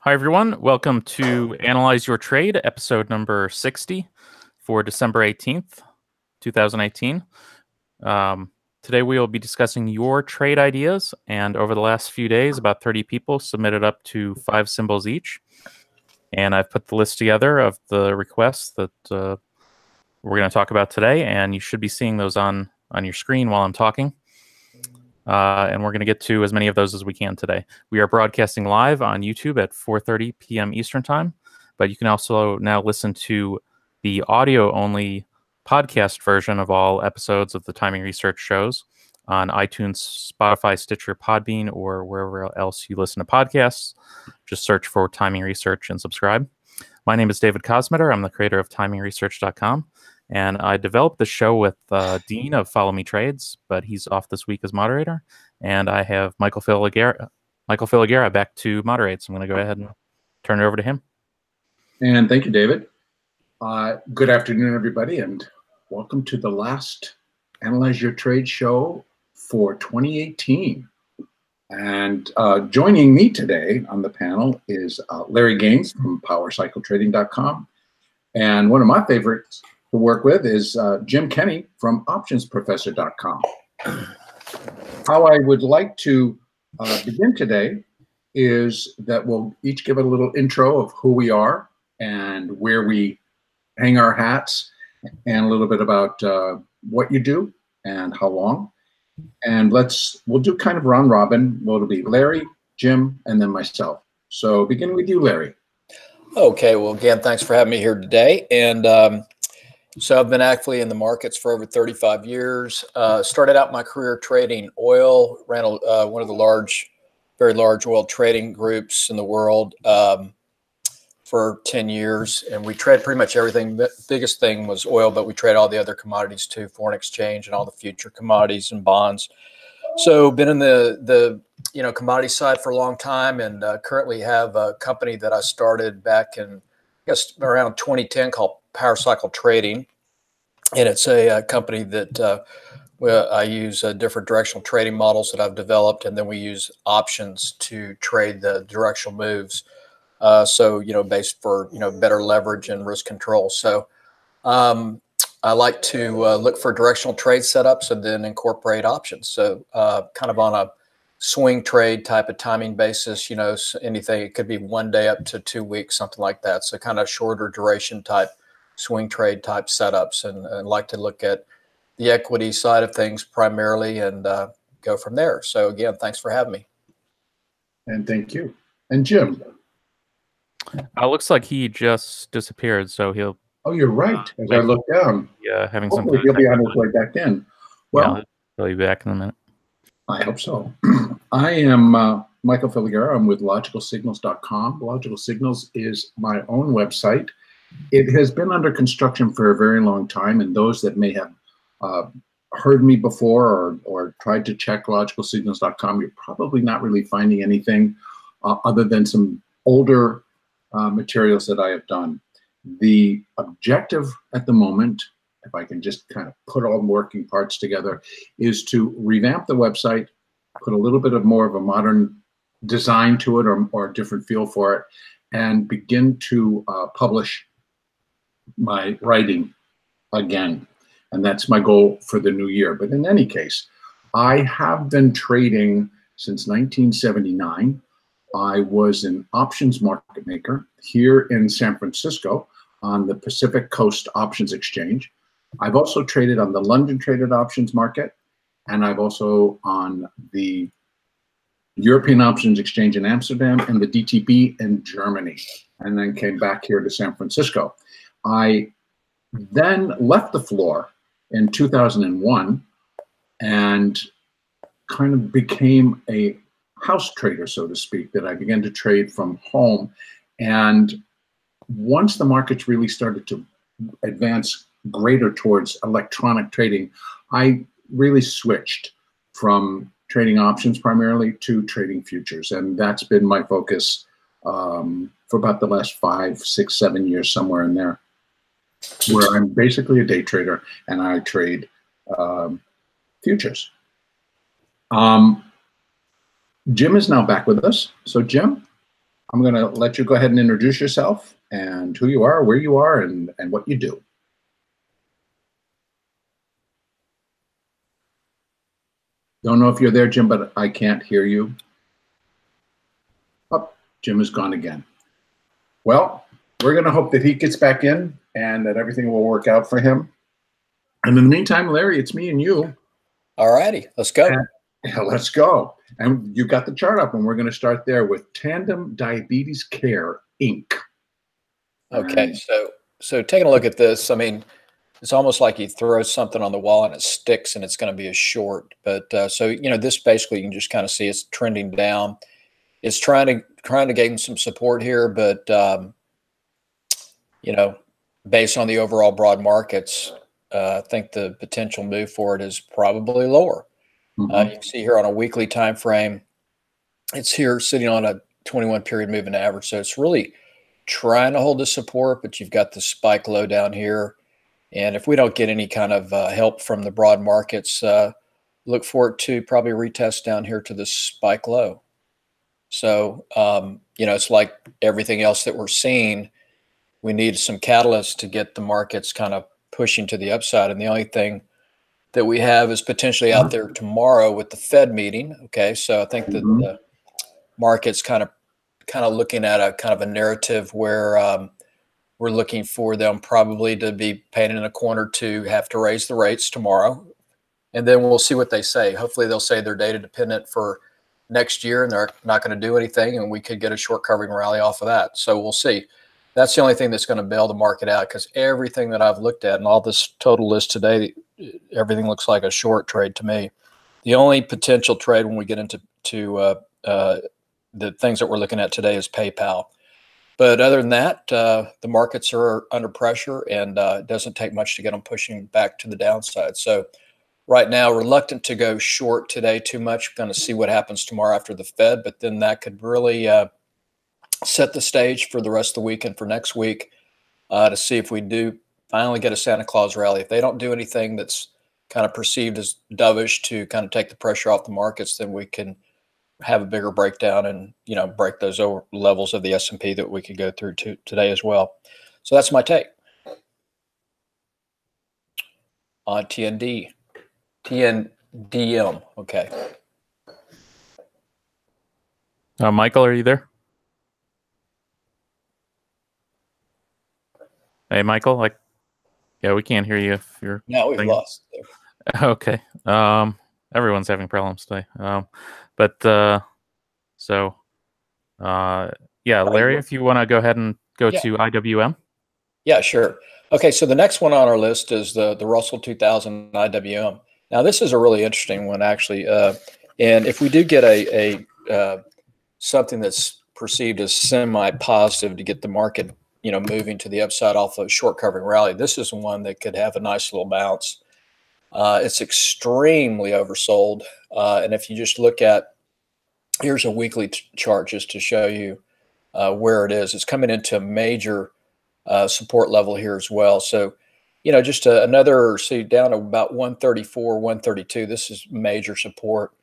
Hi, everyone. Welcome to Analyze Your Trade, episode number 60 for December 18th, 2018. Today, we will be discussing your trade ideas. And over the last few days, about 30 people submitted up to 5 symbols each. And I've put the list together of the requests that we're going to talk about today. And you should be seeing those on your screen while I'm talking. And we're going to get to as many of those as we can today. We are broadcasting live on YouTube at 4:30 p.m. Eastern Time, but you can also now listen to the audio-only podcast version of all episodes of the Timing Research shows on iTunes, Spotify, Stitcher, Podbean, or wherever else you listen to podcasts. Just search for Timing Research and subscribe. My name is David Kosmeter. I'm the creator of TimingResearch.com. And I developed the show with Dean of Follow Me Trades, but he's off this week as moderator. And I have Michael Filigera back to moderate. So I'm going to go ahead and turn it over to him. And thank you, David. Good afternoon, everybody, and welcome to the last Analyze Your Trade show for 2018. And joining me today on the panel is Larry Gaines from PowerCycleTrading.com. And one of my favorites to work with is Jim Kenney from OptionsProfessor.com. How I would like to begin today is that we'll each give a little intro of who we are and where we hang our hats, and a little bit about what you do and how long. And we'll do kind of round robin. Well, it'll be Larry, Jim, and then myself. So beginning with you, Larry. Okay, well, again, thanks for having me here today. And so I've been actively in the markets for over 35 years. Started out my career trading oil, ran one of the very large oil trading groups in the world for 10 years. And we trade pretty much everything. The biggest thing was oil, but we trade all the other commodities too, foreign exchange and all the future commodities and bonds. So been in the commodity side for a long time, and currently have a company that I started back in, I guess, around 2010 called PowerCycle Trading. And it's a company that I use different directional trading models that I've developed, and then we use options to trade the directional moves. Based for, better leverage and risk control. So I like to look for directional trade setups and then incorporate options. So kind of on a swing trade type of timing basis, anything, it could be 1 day up to 2 weeks, something like that. So kind of shorter duration type swing trade type setups, and like to look at the equity side of things primarily and go from there. So again, thanks for having me. And thank you. And Jim. Looks like he just disappeared, so he'll... Oh, you're right. As I look down. Yeah, having some... some... He'll be on his way back in. Well, yeah, he'll be back in a minute. I hope so. I am Michael Filigera. I'm with LogicalSignals.com. Logical Signals is my own website. It has been under construction for a very long time, and those that may have heard me before or tried to check LogicalSignals.com, you're probably not really finding anything other than some older materials that I have done. The objective at the moment, if I can just kind of put all the working parts together, is to revamp the website, put a little bit of more of a modern design to it or a different feel for it, and begin to publish my writing again. And that's my goal for the new year. But in any case, I have been trading since 1979. I was an options market maker here in San Francisco on the Pacific Coast Options Exchange. I've also traded on the London Traded Options Market, and I've also on the European Options Exchange in Amsterdam and the DTB in Germany, and then came back here to San Francisco. I then left the floor in 2001 and kind of became a house trader, so to speak, that I began to trade from home. And once the markets really started to advance greater towards electronic trading, I really switched from trading options primarily to trading futures. And that's been my focus for about the last 5, 6, 7 years, somewhere in there, where I'm basically a day trader and I trade futures. Jim is now back with us. So Jim, I'm going to let you go ahead and introduce yourself and who you are, where you are, and what you do. Don't know if you're there, Jim, but I can't hear you. Oh, Jim is gone again. Well, we're going to hope that he gets back in and that everything will work out for him. And in the meantime, Larry, it's me and you. All righty, let's go. Let's go. And you got the chart up, and we're going to start there with Tandem Diabetes Care, Inc. Okay, so taking a look at this, I mean, it's almost like you throw something on the wall and it sticks and it's going to be a short. But so, you know, this basically you can just kind of see it's trending down. It's trying to gain some support here, but you know, based on the overall broad markets, I think the potential move for it is probably lower. You can see here on a weekly time frame, it's here sitting on a 21 period moving average. So it's really trying to hold the support, but you've got the spike low down here. And if we don't get any kind of help from the broad markets, look for it to probably retest down here to the spike low. So, you know, it's like everything else that we're seeing. We need some catalysts to get the markets kind of pushing to the upside. And the only thing that we have is potentially out there tomorrow with the Fed meeting. Okay, so I think that the market's kind of looking at a kind of a narrative where we're looking for them probably to be painted in a corner to have to raise the rates tomorrow. And then we'll see what they say. Hopefully they'll say they're data dependent for next year and they're not going to do anything, and we could get a short covering rally off of that. So we'll see. That's the only thing that's going to bail the market out, because everything that I've looked at and all this total list today, everything looks like a short trade to me. The only potential trade when we get into the things that we're looking at today is PayPal. But other than that, the markets are under pressure, and it doesn't take much to get them pushing back to the downside. So right now, reluctant to go short today too much. Going to see what happens tomorrow after the Fed, but then that could really set the stage for the rest of the week and for next week to see if we do finally get a Santa Claus rally. If they don't do anything that's kind of perceived as dovish to kind of take the pressure off the markets, then we can have a bigger breakdown and, you know, break those levels of the S&P that we could go through today as well. So that's my take on TNDM. Okay. Michael, are you there? Hey, Michael. Yeah, we can't hear you if you're. No, we've lost. Okay. Everyone's having problems today. Yeah, Larry, if you want to go ahead and go to IWM. Yeah, sure. Okay, so the next one on our list is the Russell 2000 IWM. Now, this is a really interesting one, actually. And if we do get a something that's perceived as semi-positive to get the market, you know, moving to the upside off of a short covering rally, this is one that could have a nice little bounce. It's extremely oversold. And if you just look at, here's a weekly chart just to show you where it is. It's coming into a major support level here as well. So, you know, just another, see, down to about 134, 132. This is major support.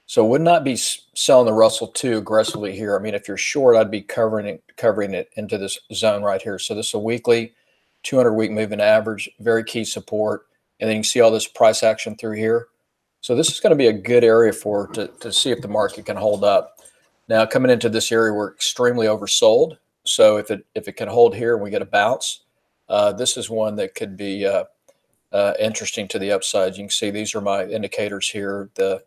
So would not be selling the Russell too aggressively here. I mean, if you're short, I'd be covering it into this zone right here. So this is a weekly 200-week moving average, very key support. And then you can see all this price action through here. So this is going to be a good area for to see if the market can hold up. Now, coming into this area, we're extremely oversold. So if it can hold here and we get a bounce, this is one that could be interesting to the upside. You can see these are my indicators here. The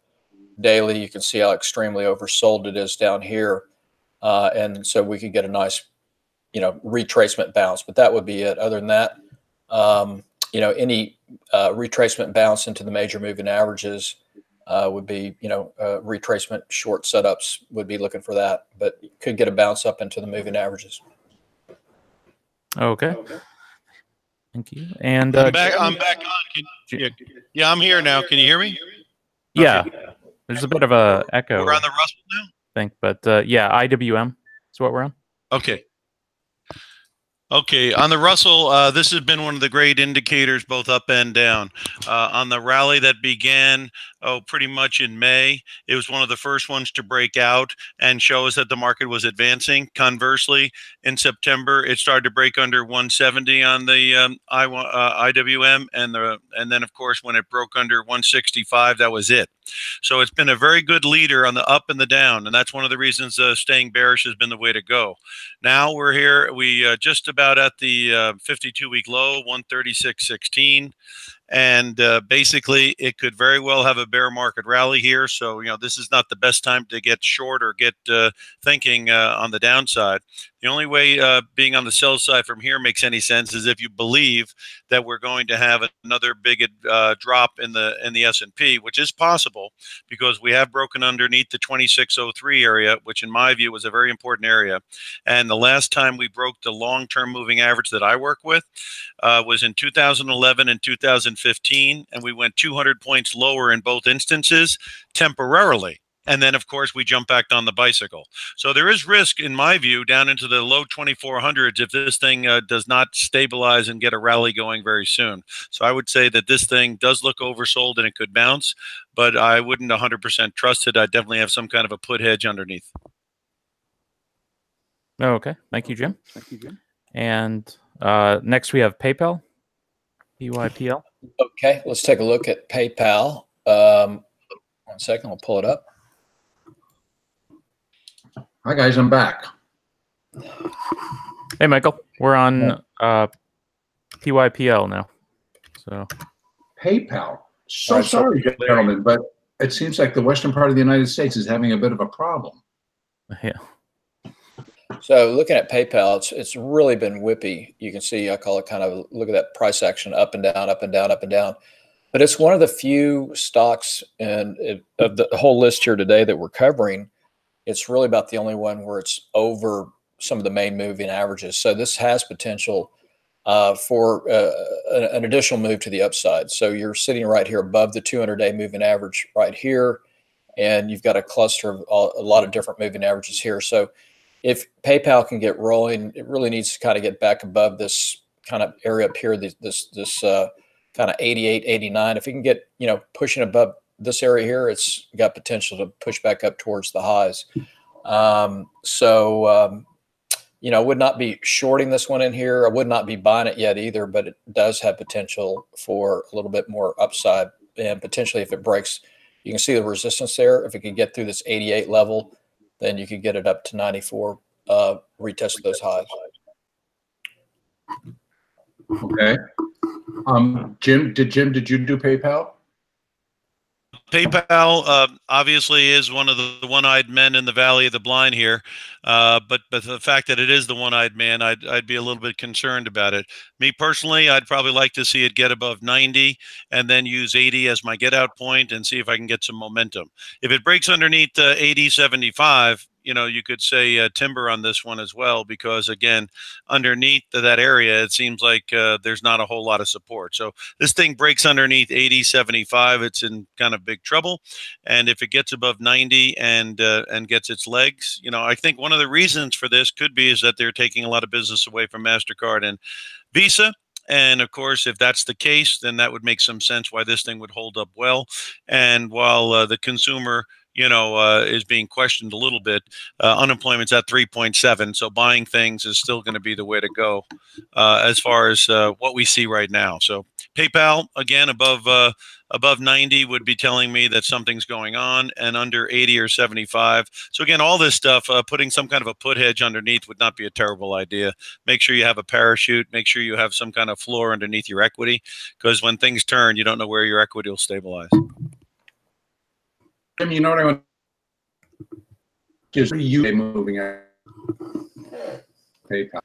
daily, you can see how extremely oversold it is down here. And so we could get a nice, you know, retracement bounce, but that would be it. Other than that, you know, any retracement bounce into the major moving averages would be, you know, retracement short setups would be looking for that, but you could get a bounce up into the moving averages. Okay. Thank you. And I'm back on. Yeah, I'm here now. Can you hear me? Yeah. Okay. There's a bit of a echo. We're on the Russell now? I think, but yeah, IWM is what we're on. Okay. Okay, on the Russell, this has been one of the great indicators, both up and down. On the rally that began pretty much in May. It was one of the first ones to break out and show us that the market was advancing. Conversely, in September, it started to break under 170 on the IWM, and then of course when it broke under 165, that was it. So it's been a very good leader on the up and the down, and that's one of the reasons staying bearish has been the way to go. Now we're here. We just about at the 52-week low, 136.16. And basically, it could very well have a bear market rally here. So, this is not the best time to get short or get thinking on the downside. The only way being on the sell side from here makes any sense is if you believe that we're going to have another big drop in the S&P, which is possible because we have broken underneath the 2603 area, which in my view was a very important area. And the last time we broke the long-term moving average that I work with was in 2011 and 2015, and we went 200 points lower in both instances temporarily. And then, of course, we jump back on the bicycle. So there is risk, in my view, down into the low 2400s if this thing does not stabilize and get a rally going very soon. So I would say that this thing does look oversold and it could bounce, but I wouldn't 100% trust it. I definitely have some kind of a put hedge underneath. Oh, okay. Thank you, Jim. And next we have PayPal, PYPL. Okay, let's take a look at PayPal. 1 second, I'll pull it up. Hi, guys. I'm back. Hey, Michael. We're on PYPL now. So PayPal. So sorry, gentlemen, but it seems like the western part of the United States is having a bit of a problem. Yeah. So looking at PayPal, it's really been whippy. You can see, I call it kind of, look at that price action, up and down, up and down, up and down. But it's one of the few stocks of the whole list here today that we're covering. It's really about the only one where it's over some of the main moving averages. So this has potential for an additional move to the upside. So you're sitting right here above the 200-day moving average right here, and you've got a cluster of a lot of different moving averages here. So if PayPal can get rolling, it really needs to kind of get back above this kind of area up here, this kind of 88, 89. If it can get, pushing above this area here, it's got potential to push back up towards the highs. I would not be shorting this one in here. I would not be buying it yet either, but it does have potential for a little bit more upside. And potentially if it breaks, you can see the resistance there. If it could get through this 88 level, then you could get it up to 94, retest those highs. Okay. Jim, did you do PayPal? PayPal obviously is one of the one-eyed men in the Valley of the Blind here, but the fact that it is the one-eyed man, I'd be a little bit concerned about it. Me personally, I'd probably like to see it get above 90 and then use 80 as my get-out point and see if I can get some momentum. If it breaks underneath 80.75, you could say timber on this one as well, because again, underneath that area, it seems like there's not a whole lot of support. So this thing breaks underneath 80.75, it's in kind of big trouble. And if it gets above 90 and gets its legs, I think one of the reasons for this could be is that they're taking a lot of business away from MasterCard and Visa. And of course, if that's the case, then that would make some sense why this thing would hold up well. And while the consumer is being questioned a little bit, unemployment's at 3.7, so buying things is still going to be the way to go as far as what we see right now. So PayPal, again, above 90 would be telling me that something's going on, and under 80 or 75. So again, all this stuff, putting some kind of a put hedge underneath would not be a terrible idea. Make sure you have a parachute. Make sure you have some kind of floor underneath your equity, because when things turn, you don't know where your equity will stabilize. Jim, you know what I want to is you moving at PayPal.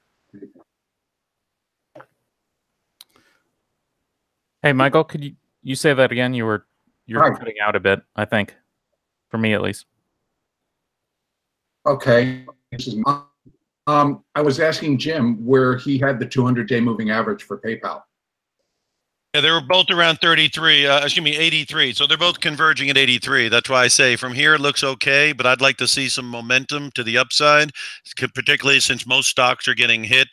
Hey, Michael, could you say that again? You're cutting out a bit, I think, for me at least. Okay. I was asking Jim where he had the 200-day moving average for PayPal. Yeah, they were both around 83. So they're both converging at 83. That's why I say from here it looks okay, but I'd like to see some momentum to the upside, particularly since most stocks are getting hit,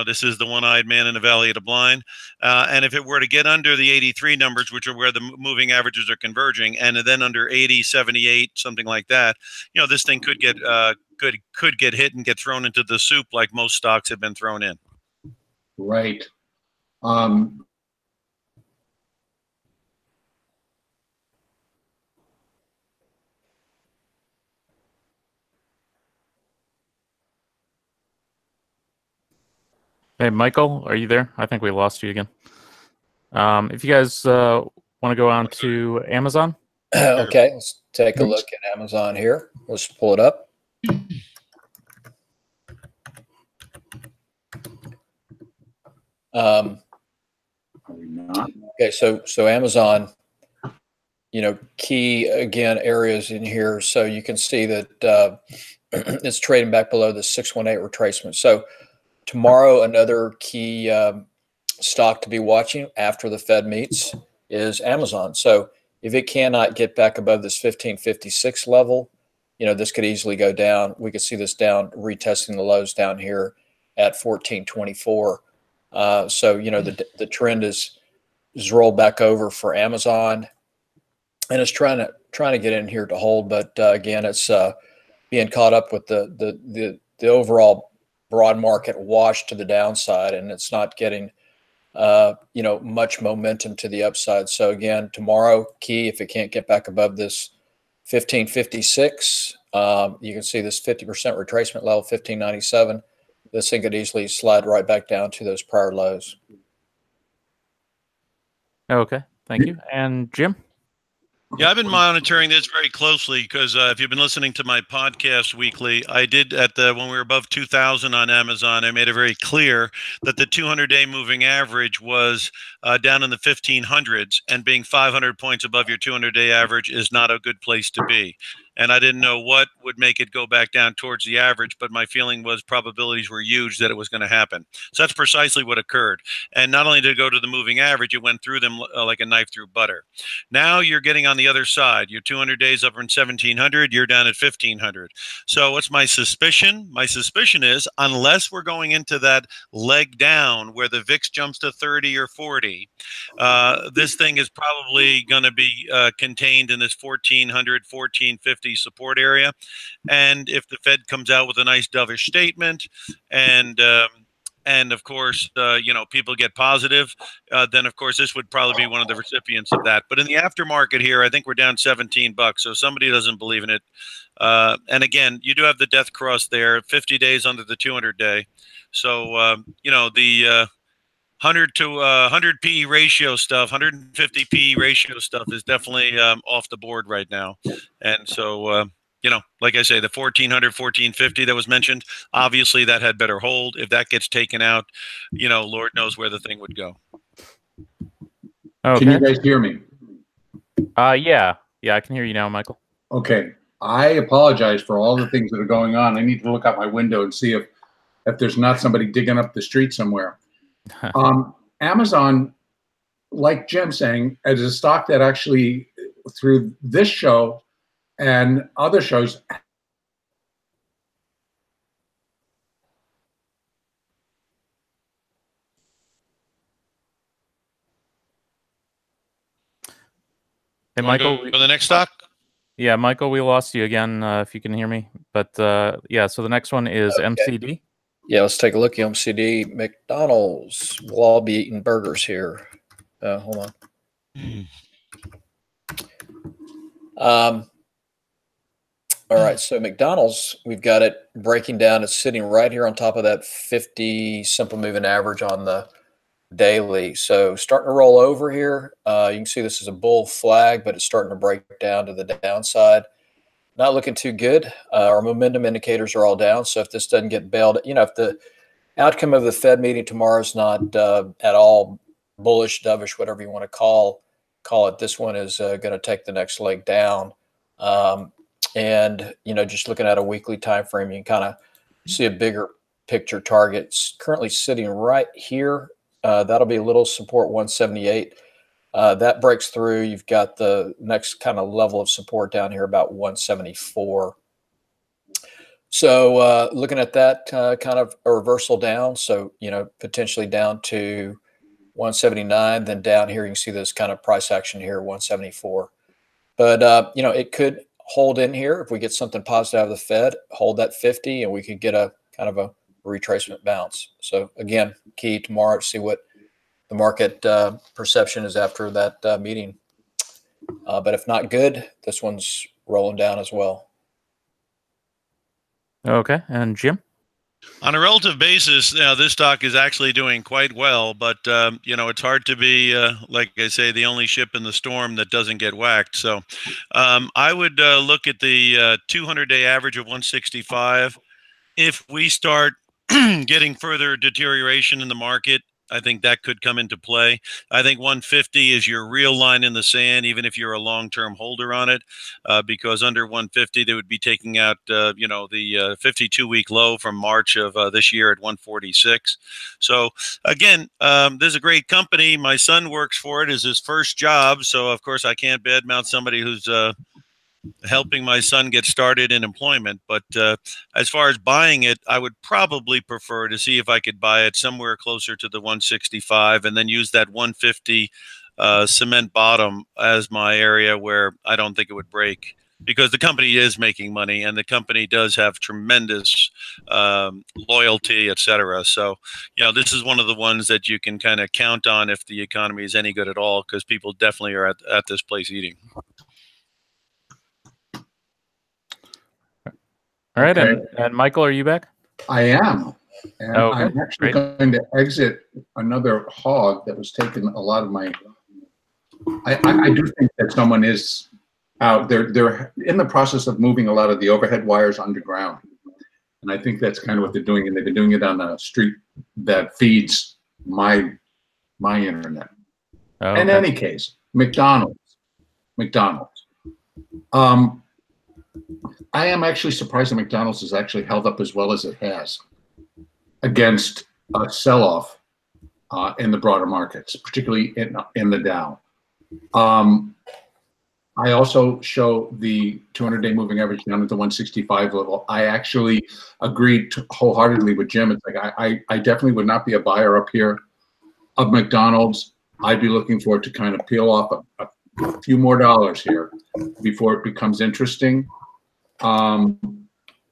This is the one-eyed man in the valley of the blind. And if it were to get under the 83 numbers, which are where the moving averages are converging, and then under 80, 78, something like that, this thing could get could get hit and get thrown into the soup like most stocks have been thrown in. Right. Hey, Michael, are you there? I think we lost you again. If you guys want to go on to Amazon. Okay, let's take a look at Amazon here. Let's pull it up. Okay, so Amazon, key again areas in here. So you can see that it's trading back below the 618 retracement. So tomorrow, another key stock to be watching after the Fed meets is Amazon. So if it cannot get back above this 1556 level, this could easily go down. We could see this down, retesting the lows down here at 1424. So the trend is rolled back over for Amazon, and it's trying to get in here to hold. But again, it's being caught up with the overall broad market wash to the downside, and it's not getting much momentum to the upside. So again, tomorrow, key, if it can't get back above this 1556, you can see this 50% retracement level, 1597. This thing could easily slide right back down to those prior lows. Okay, thank you. And Jim? Yeah, I've been monitoring this very closely because if you've been listening to my podcast weekly, I did when we were above 2,000 on Amazon, I made it very clear that the 200-day moving average was down in the 1500s, and being 500 points above your 200-day average is not a good place to be. And I didn't know what would make it go back down towards the average, but my feeling was probabilities were huge that it was going to happen. So that's precisely what occurred. And not only did it go to the moving average, it went through them like a knife through butter. Now you're getting on the other side. You're 200 days up in 1700, you're down at 1500. So what's my suspicion? My suspicion is, unless we're going into that leg down where the VIX jumps to 30 or 40, this thing is probably going to be contained in this 1400, 1450 support area. And if the Fed comes out with a nice dovish statement, and of course, people get positive, then of course this would probably be one of the recipients of that. But in the aftermarket here, I think we're down $17. So somebody doesn't believe in it. And again, you do have the death cross there, 50 days under the 200-day. So the 100 to 100 PE ratio stuff, 150 PE ratio stuff is definitely off the board right now. And so like I say, the 1400, 1450 that was mentioned, obviously that had better hold. If that gets taken out, Lord knows where the thing would go. Okay. Can you guys hear me? Yeah, I can hear you now, Michael. Okay. I apologize for all the things that are going on. I need to look out my window and see if there's not somebody digging up the street somewhere. Amazon, like Jim saying, is a stock that actually, through this show and other shows, hey, Michael, for the next stock? Yeah, Michael, we lost you again, if you can hear me. But yeah, so the next one is Okay. MCD. Yeah, let's take a look at MCD. McDonald's. We'll all be eating burgers here. Hold on. All right, so McDonald's, we've got it breaking down. It's sitting right here on top of that 50 simple moving average on the daily. So starting to roll over here. You can see this is a bull flag, but it's starting to break down to the downside. Not looking too good. Our momentum indicators are all down. So if this doesn't get bailed, if the outcome of the Fed meeting tomorrow is not at all bullish, dovish, whatever you want to call it, this one is going to take the next leg down. And just looking at a weekly time frame, you can kind of see a bigger picture target. It's currently sitting right here. That'll be a little support 178. That breaks through. You've got the next kind of level of support down here about 174. So looking at that kind of a reversal down. So, potentially down to 179, then down here, you can see this kind of price action here, 174. But, it could hold in here if we get something positive out of the Fed, hold that 50, and we could get a kind of a retracement bounce. So again, key tomorrow to see what the market perception is after that meeting. But if not good, this one's rolling down as well. Okay, and Jim? On a relative basis, this stock is actually doing quite well, but it's hard to be, like I say, the only ship in the storm that doesn't get whacked. So I would look at the 200-day average of 165. If we start getting further deterioration in the market, I think that could come into play. I think 150 is your real line in the sand, even if you're a long-term holder on it, because under 150, they would be taking out, the 52-week low from March of this year at 146. So again, this is a great company. My son works for it as his first job. So of course I can't badmouth somebody who's helping my son get started in employment. But as far as buying it, I would probably prefer to see if I could buy it somewhere closer to the 165 and then use that 150 cement bottom as my area where I don't think it would break, because the company is making money and the company does have tremendous loyalty, et cetera. So, this is one of the ones that you can kind of count on if the economy is any good at all, because people definitely are at this place eating. All right, Okay. and Michael, are you back? I am. And Okay, I'm actually going to exit another hog that was taking a lot of my. I do think that someone is out there. They're in the process of moving a lot of the overhead wires underground. And I think that's kind of what they're doing. And they've been doing it on a street that feeds my internet. Oh, In any case, McDonald's. I am actually surprised that McDonald's has actually held up as well as it has against a sell-off in the broader markets, particularly in the Dow. I also show the 200-day moving average down at the 165 level. I actually agreed wholeheartedly with Jim. It's like I definitely would not be a buyer up here of McDonald's. I'd be looking for it to kind of peel off a few more dollars here before it becomes interesting.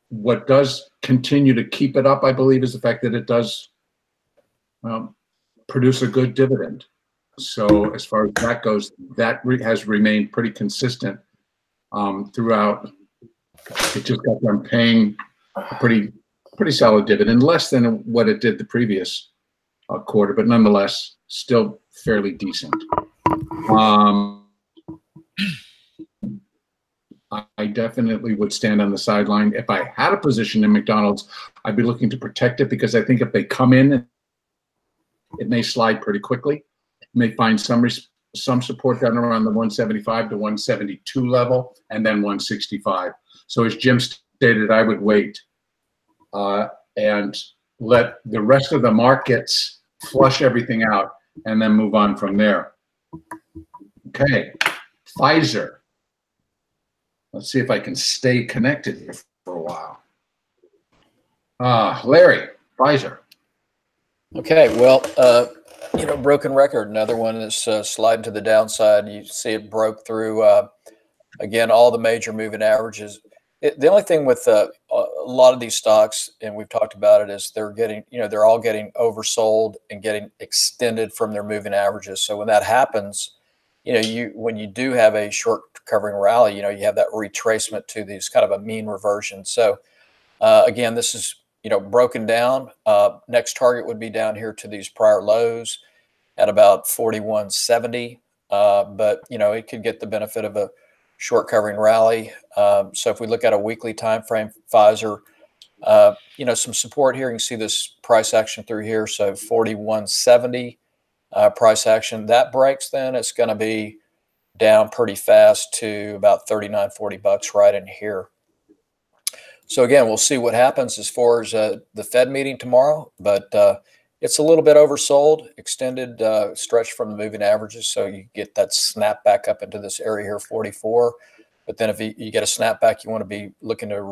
What does continue to keep it up, I believe, is the fact that it does produce a good dividend. So as far as that goes, that has remained pretty consistent throughout. It just got done paying a pretty solid dividend, less than what it did the previous quarter, but nonetheless still fairly decent. I definitely would stand on the sideline. If I had a position in McDonald's, I'd be looking to protect it, because I think if they come in, it may slide pretty quickly. It may find some support down around the 175 to 172 level, and then 165. So as Jim stated, I would wait and let the rest of the markets flush everything out and then move on from there. Okay, Pfizer. Let's see if I can stay connected here for a while. Larry, Pfizer. Okay, well, broken record. Another one is sliding to the downside. You see it broke through, again, all the major moving averages. The only thing with a lot of these stocks, and we've talked about it, is they're getting, they're all getting oversold and getting extended from their moving averages. So when that happens, when you do have a short covering rally, you have that retracement to these kind of a mean reversion. So again, this is, broken down. Next target would be down here to these prior lows at about 41.70. But, it could get the benefit of a short covering rally. So if we look at a weekly time frame, Pfizer, some support here. You can see this price action through here. So 41.70. Price action that breaks, then it's going to be down pretty fast to about $39.40 right in here. So again, we'll see what happens as far as the Fed meeting tomorrow, but it's a little bit oversold, extended stretch from the moving averages, so you get that snap back up into this area here, 44. But then if you get a snapback, you want to be looking to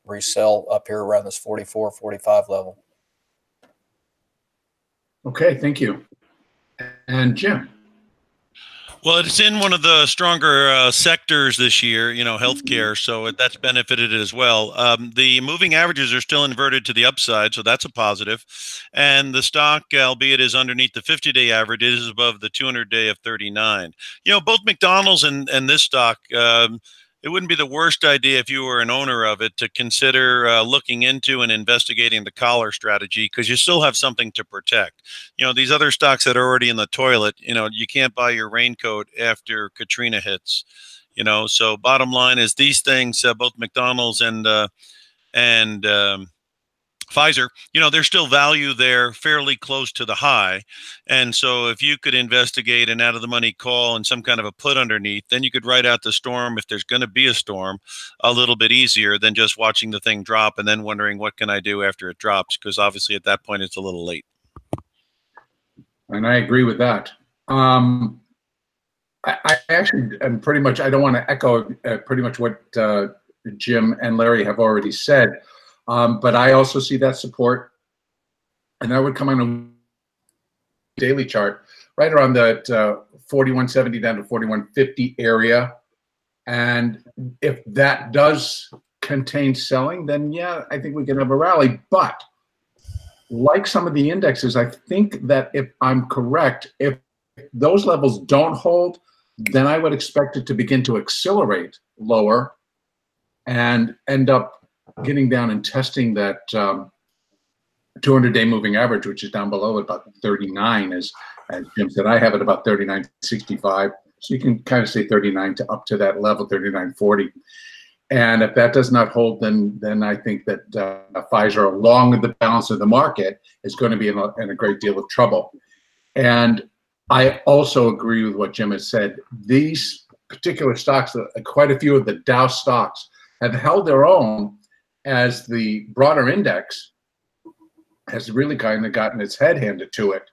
resell up here around this 44, 45 level. Okay, thank you. And Jim. Well, it's in one of the stronger sectors this year, healthcare, so that's benefited it as well. The moving averages are still inverted to the upside, so that's a positive. And the stock, albeit is underneath the 50-day average, is above the 200-day of 39. Both McDonald's and this stock, it wouldn't be the worst idea if you were an owner of it to consider looking into and investigating the collar strategy, because you still have something to protect. These other stocks that are already in the toilet, you can't buy your raincoat after Katrina hits. So bottom line is these things, both McDonald's and Pfizer, there's still value there fairly close to the high. And so if you could investigate an out of the money call and some kind of a put underneath, then you could ride out the storm, if there's going to be a storm, a little bit easier than just watching the thing drop and then wondering what can I do after it drops, because obviously at that point it's a little late. And I agree with that. I actually am pretty much, I don't want to echo pretty much what Jim and Larry have already said. But I also see that support, and that would come on a daily chart right around that 4170 down to 4150 area. And if that does contain selling, then yeah, I think we can have a rally. But like some of the indexes, I think that if I'm correct, if those levels don't hold, then I would expect it to begin to accelerate lower and end up getting down and testing that 200-day moving average, which is down below about 39, as Jim said. I have it about 39.65, so you can kind of say 39 to up to that level, 39.40. And if that does not hold, then I think that Pfizer, along with the balance of the market, is going to be in a great deal of trouble. And I also agree with what Jim has said. These particular stocks, quite a few of the Dow stocks, have held their own as the broader index has really kind of gotten its head handed to it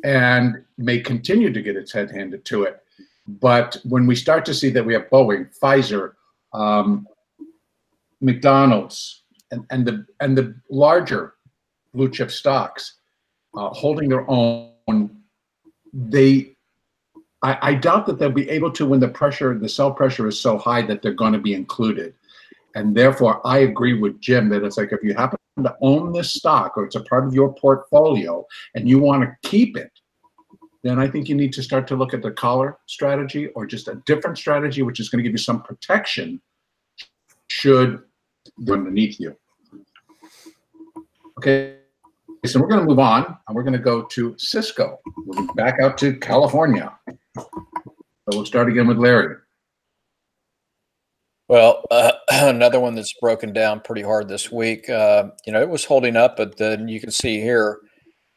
and may continue to get its head handed to it. But when we start to see that we have Boeing, Pfizer, McDonald's, and the larger blue chip stocks holding their own, I doubt that they'll be able to, when the sell pressure is so high, that they're going to be included. And therefore, I agree with Jim that it's like, if you happen to own this stock or it's a part of your portfolio and you want to keep it, then I think you need to start to look at the collar strategy or just a different strategy, which is going to give you some protection should go underneath you. Okay, so we're going to move on, and we're going to go to Cisco. We'll be back out to California. So we'll start again with Larry. Well, another one that's broken down pretty hard this week. It was holding up, but then you can see here,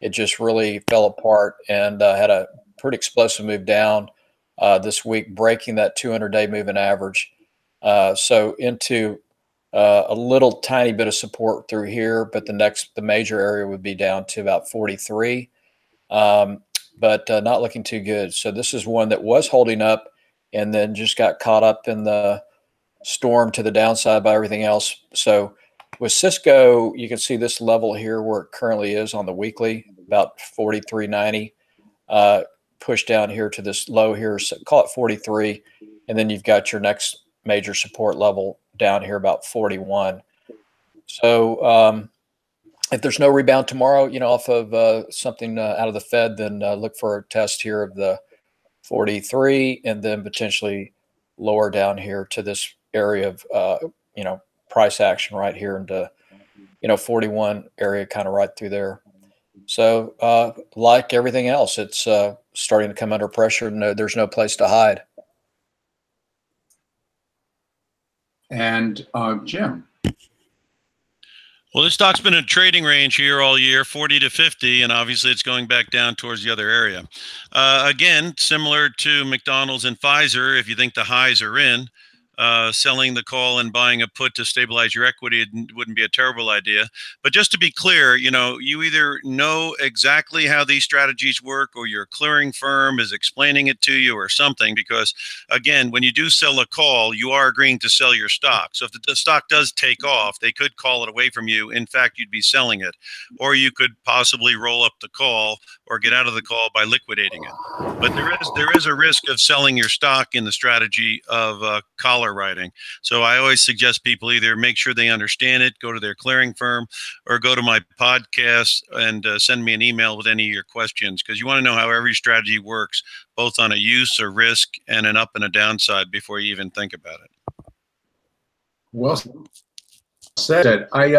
it just really fell apart and had a pretty explosive move down this week, breaking that 200-day moving average. So into a little tiny bit of support through here, but the major area would be down to about 43, but not looking too good. So this is one that was holding up and then just got caught up in the storm to the downside by everything else. So with Cisco, you can see this level here where it currently is on the weekly, about 43.90, push down here to this low here, so call it 43, and then you've got your next major support level down here about 41. So if there's no rebound tomorrow, off of something out of the Fed, then look for a test here of the 43, and then potentially lower down here to this area of price action right here into 41 area, kind of right through there. So like everything else, it's starting to come under pressure. No, there's no place to hide. And Jim. Well, this stock's been in a trading range here all year, 40 to 50, and obviously it's going back down towards the other area. Again, similar to McDonald's and Pfizer, if you think the highs are in, selling the call and buying a put to stabilize your equity wouldn't be a terrible idea. But just to be clear, you either know exactly how these strategies work, or your clearing firm is explaining it to you, or something. Because again, when you do sell a call, you are agreeing to sell your stock. So if the stock does take off, they could call it away from you. In fact, you'd be selling it, or you could possibly roll up the call or get out of the call by liquidating it. But there is a risk of selling your stock in the strategy of collar writing. So I always suggest people either make sure they understand it, go to their clearing firm, or go to my podcast and send me an email with any of your questions, because you want to know how every strategy works, both on a use, a risk, and an up and a downside before you even think about it. Well said. I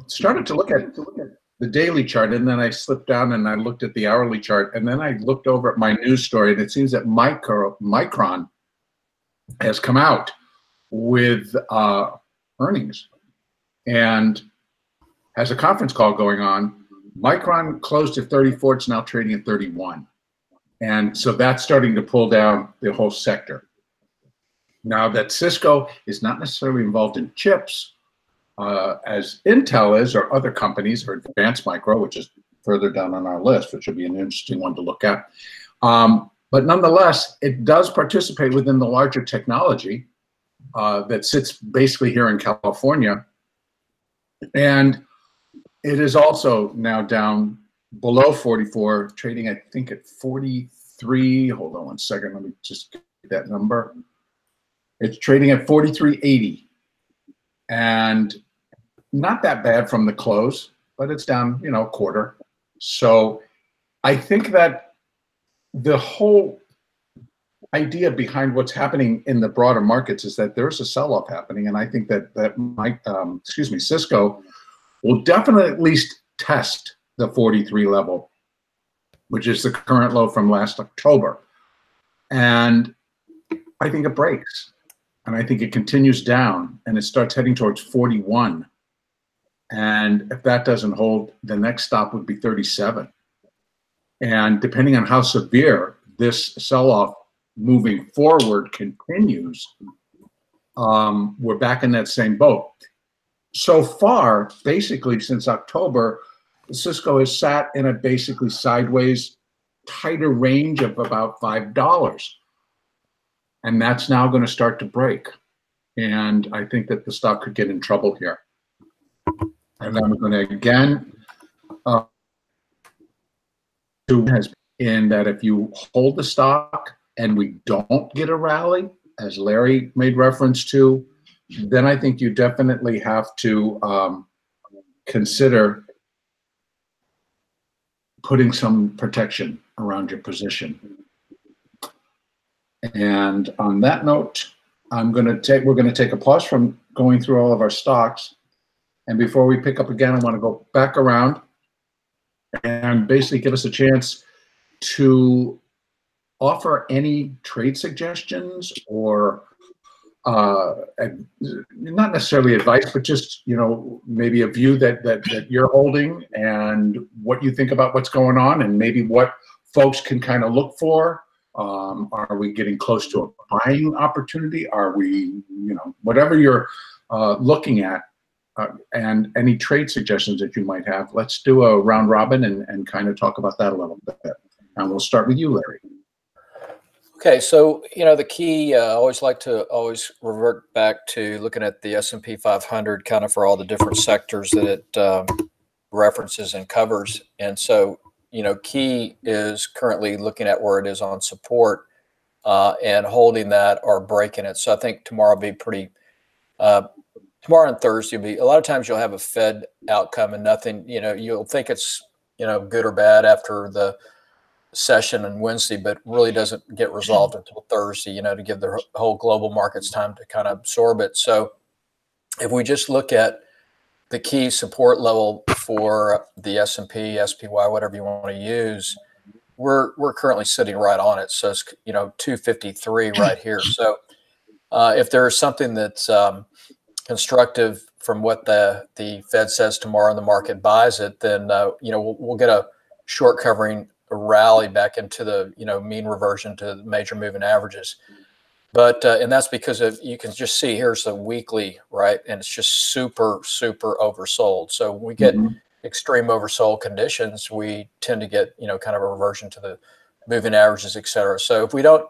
started to look at the daily chart, and then I slipped down and I looked at the hourly chart, and then I looked over at my news story, and it seems that Micron has come out with earnings and has a conference call going on. Micron closed at 34, it's now trading at 31. And so that's starting to pull down the whole sector. Now that Cisco is not necessarily involved in chips, as Intel is, or other companies, or Advanced Micro, which is further down on our list, which would be an interesting one to look at. But nonetheless, it does participate within the larger technology that sits basically here in California. And it is also now down below 44, trading, I think, at 43. Hold on one second. Let me just get that number. It's trading at 43.80. And not that bad from the close, but it's down, a quarter. So I think that the whole idea behind what's happening in the broader markets is that there's a sell-off happening, and I think that Cisco will definitely at least test the 43 level, which is the current low from last October. And I think it breaks. And I think it continues down, and it starts heading towards 41. And if that doesn't hold, the next stop would be 37. And depending on how severe this sell-off moving forward continues, we're back in that same boat. So far, basically since October, Cisco has sat in a basically sideways, tighter range of about $5. And that's now going to start to break. And I think that the stock could get in trouble here. And I'm going to again, in that if you hold the stock and we don't get a rally, as Larry made reference to, then I think you definitely have to consider putting some protection around your position. And on that note, we're going to take a pause from going through all of our stocks. And before we pick up again, I want to go back around and basically give us a chance to offer any trade suggestions or not necessarily advice, but just, maybe a view that you're holding and what you think about what's going on, and maybe what folks can kind of look for. Are we getting close to a buying opportunity? Are we, whatever you're looking at, and any trade suggestions that you might have, let's do a round robin and kind of talk about that a little bit. And we'll start with you, Larry. Okay, so the key, I always like to revert back to looking at the S&P 500 kind of for all the different sectors that it references and covers. And so, key is currently looking at where it is on support and holding that or breaking it. So I think tomorrow will be pretty, tomorrow and Thursday will be, a lot of times you'll have a Fed outcome and nothing, you'll think it's, good or bad after the session on Wednesday, but really doesn't get resolved until Thursday, to give the whole global markets time to kind of absorb it. So if we just look at the key support level for the S&P, SPY, whatever you want to use, we're currently sitting right on it. So it's 253 right here. So if there's something that's constructive from what the Fed says tomorrow and the market buys it, then we'll get a short covering rally back into the mean reversion to major moving averages. But and that's because of, you can just see here's the weekly, right? And it's just super, super oversold. So when we get extreme oversold conditions, we tend to get, kind of a reversion to the moving averages, et cetera. So if we don't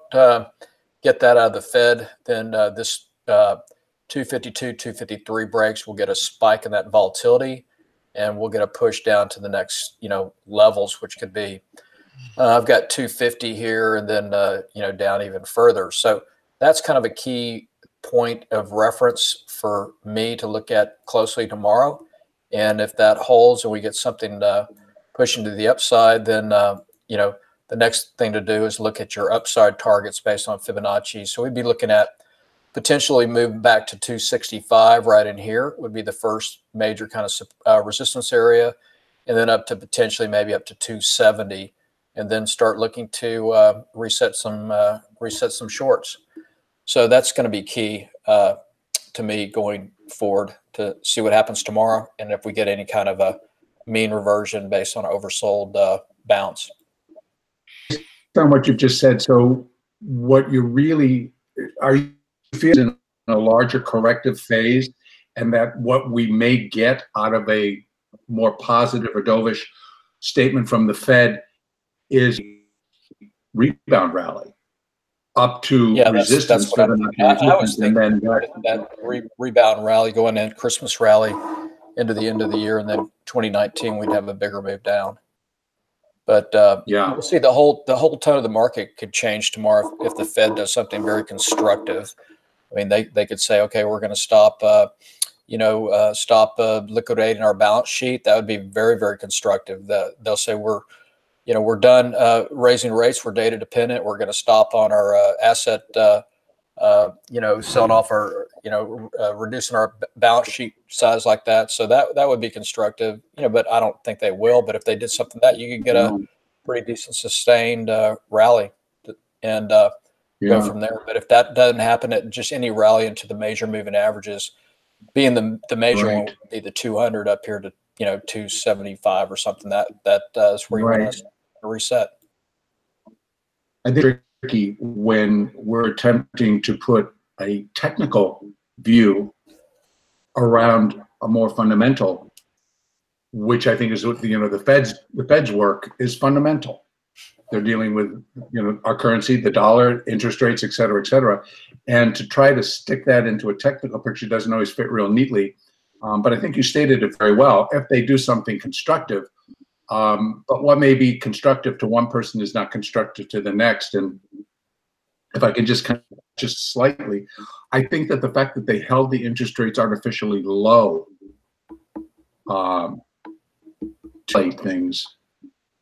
get that out of the Fed, then this 252, 253 breaks, we'll get a spike in that volatility, and we'll get a push down to the next, levels, which could be, I've got 250 here, and then, down even further. So that's kind of a key point of reference for me to look at closely tomorrow. And if that holds and we get something pushing to the upside, then, the next thing to do is look at your upside targets based on Fibonacci. So we'd be looking at potentially moving back to 265 right in here would be the first major kind of resistance area, and then up to potentially maybe up to 270, and then start looking to reset some shorts. So that's going to be key to me going forward to see what happens tomorrow, and if we get any kind of a mean reversion based on an oversold bounce. On what you've just said, so what you really are you feeling in a larger corrective phase, and that what we may get out of a more positive or dovish statement from the Fed is rebound rally up to resistance. That's what I was thinking. And then that rebound rally going in, Christmas rally into the end of the year, and then 2019 we'd have a bigger move down. But we'll see. The whole tone of the market could change tomorrow if the Fed does something very constructive. I mean, they could say, okay, we're going to stop, liquidating our balance sheet. That would be very, very constructive. They'll say we're done raising rates. We're data dependent. We're going to stop on our asset, selling off our, reducing our balance sheet size like that. So that would be constructive, but I don't think they will. But if they did something that, you could get a pretty decent sustained rally and go from there. But if that doesn't happen, at just any rally into the major moving averages, being the major one would be the 200 up here to 275 or something. That's where you want to reset. I think it's tricky when we're attempting to put a technical view around a more fundamental, which I think is what the Fed's work is fundamental. They're dealing with our currency, the dollar, interest rates, et cetera, and to try to stick that into a technical picture doesn't always fit real neatly. But I think you stated it very well. If they do something constructive, but what may be constructive to one person is not constructive to the next. And if I can just slightly, I think that the fact that they held the interest rates artificially low, things,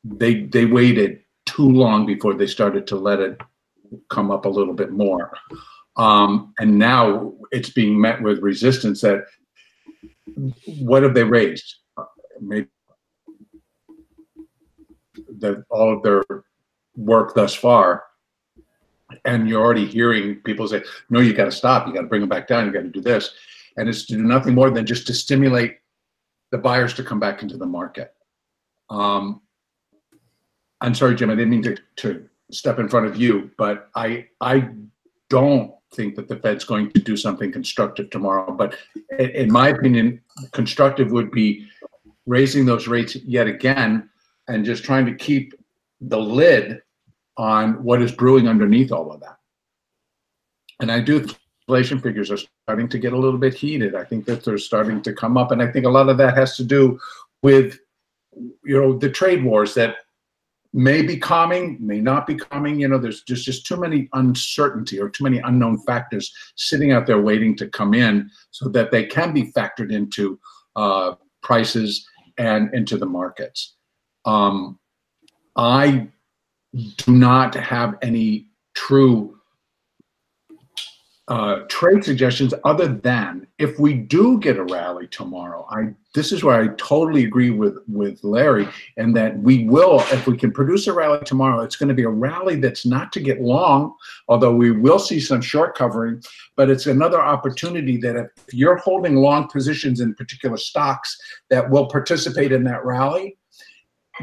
they waited too long before they started to let it come up a little bit more. And now it's being met with resistance. That what have they raised? Maybe all of their work thus far, and you're already hearing people say, no, you got to stop, you got to bring them back down, you got to do this, and it's to do nothing more than just to stimulate the buyers to come back into the market. I'm sorry, Jim, I didn't mean to step in front of you, but I don't think that the Fed's going to do something constructive tomorrow. But in my opinion, constructive would be raising those rates yet again and just trying to keep the lid on what is brewing underneath all of that. And I do think inflation figures are starting to get a little bit heated. I think that they're starting to come up, and I think a lot of that has to do with the trade wars that may be coming, may not be coming. There's just too many uncertainty or too many unknown factors sitting out there waiting to come in so that they can be factored into prices and into the markets. I do not have any true trade suggestions other than if we do get a rally tomorrow. This is where I totally agree with Larry, and that we will, if we can produce a rally tomorrow, it's going to be a rally that's not to get long, although we will see some short covering, but it's another opportunity that if you're holding long positions in particular stocks that will participate in that rally,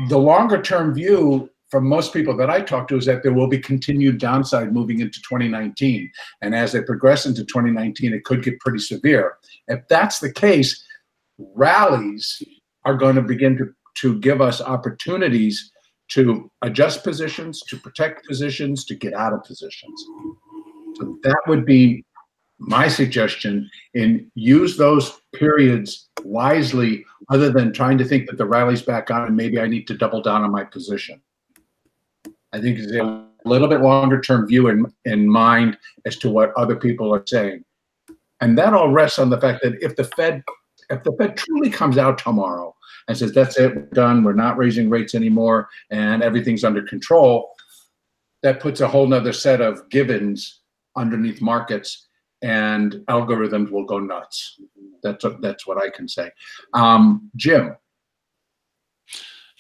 the longer term view from most people that I talk to is that there will be continued downside moving into 2019. And as they progress into 2019, it could get pretty severe. If that's the case, rallies are going to begin to give us opportunities to adjust positions, to protect positions, to get out of positions. So that would be my suggestion, and use those periods wisely, other than trying to think that the rally's back on and maybe I need to double down on my position. I think it's a little bit longer term view in mind as to what other people are saying. And that all rests on the fact that if the Fed truly comes out tomorrow and says, that's it, we're done, we're not raising rates anymore, and everything's under control, that puts a whole nother set of givens underneath markets, and algorithms will go nuts. That's what I can say. Jim.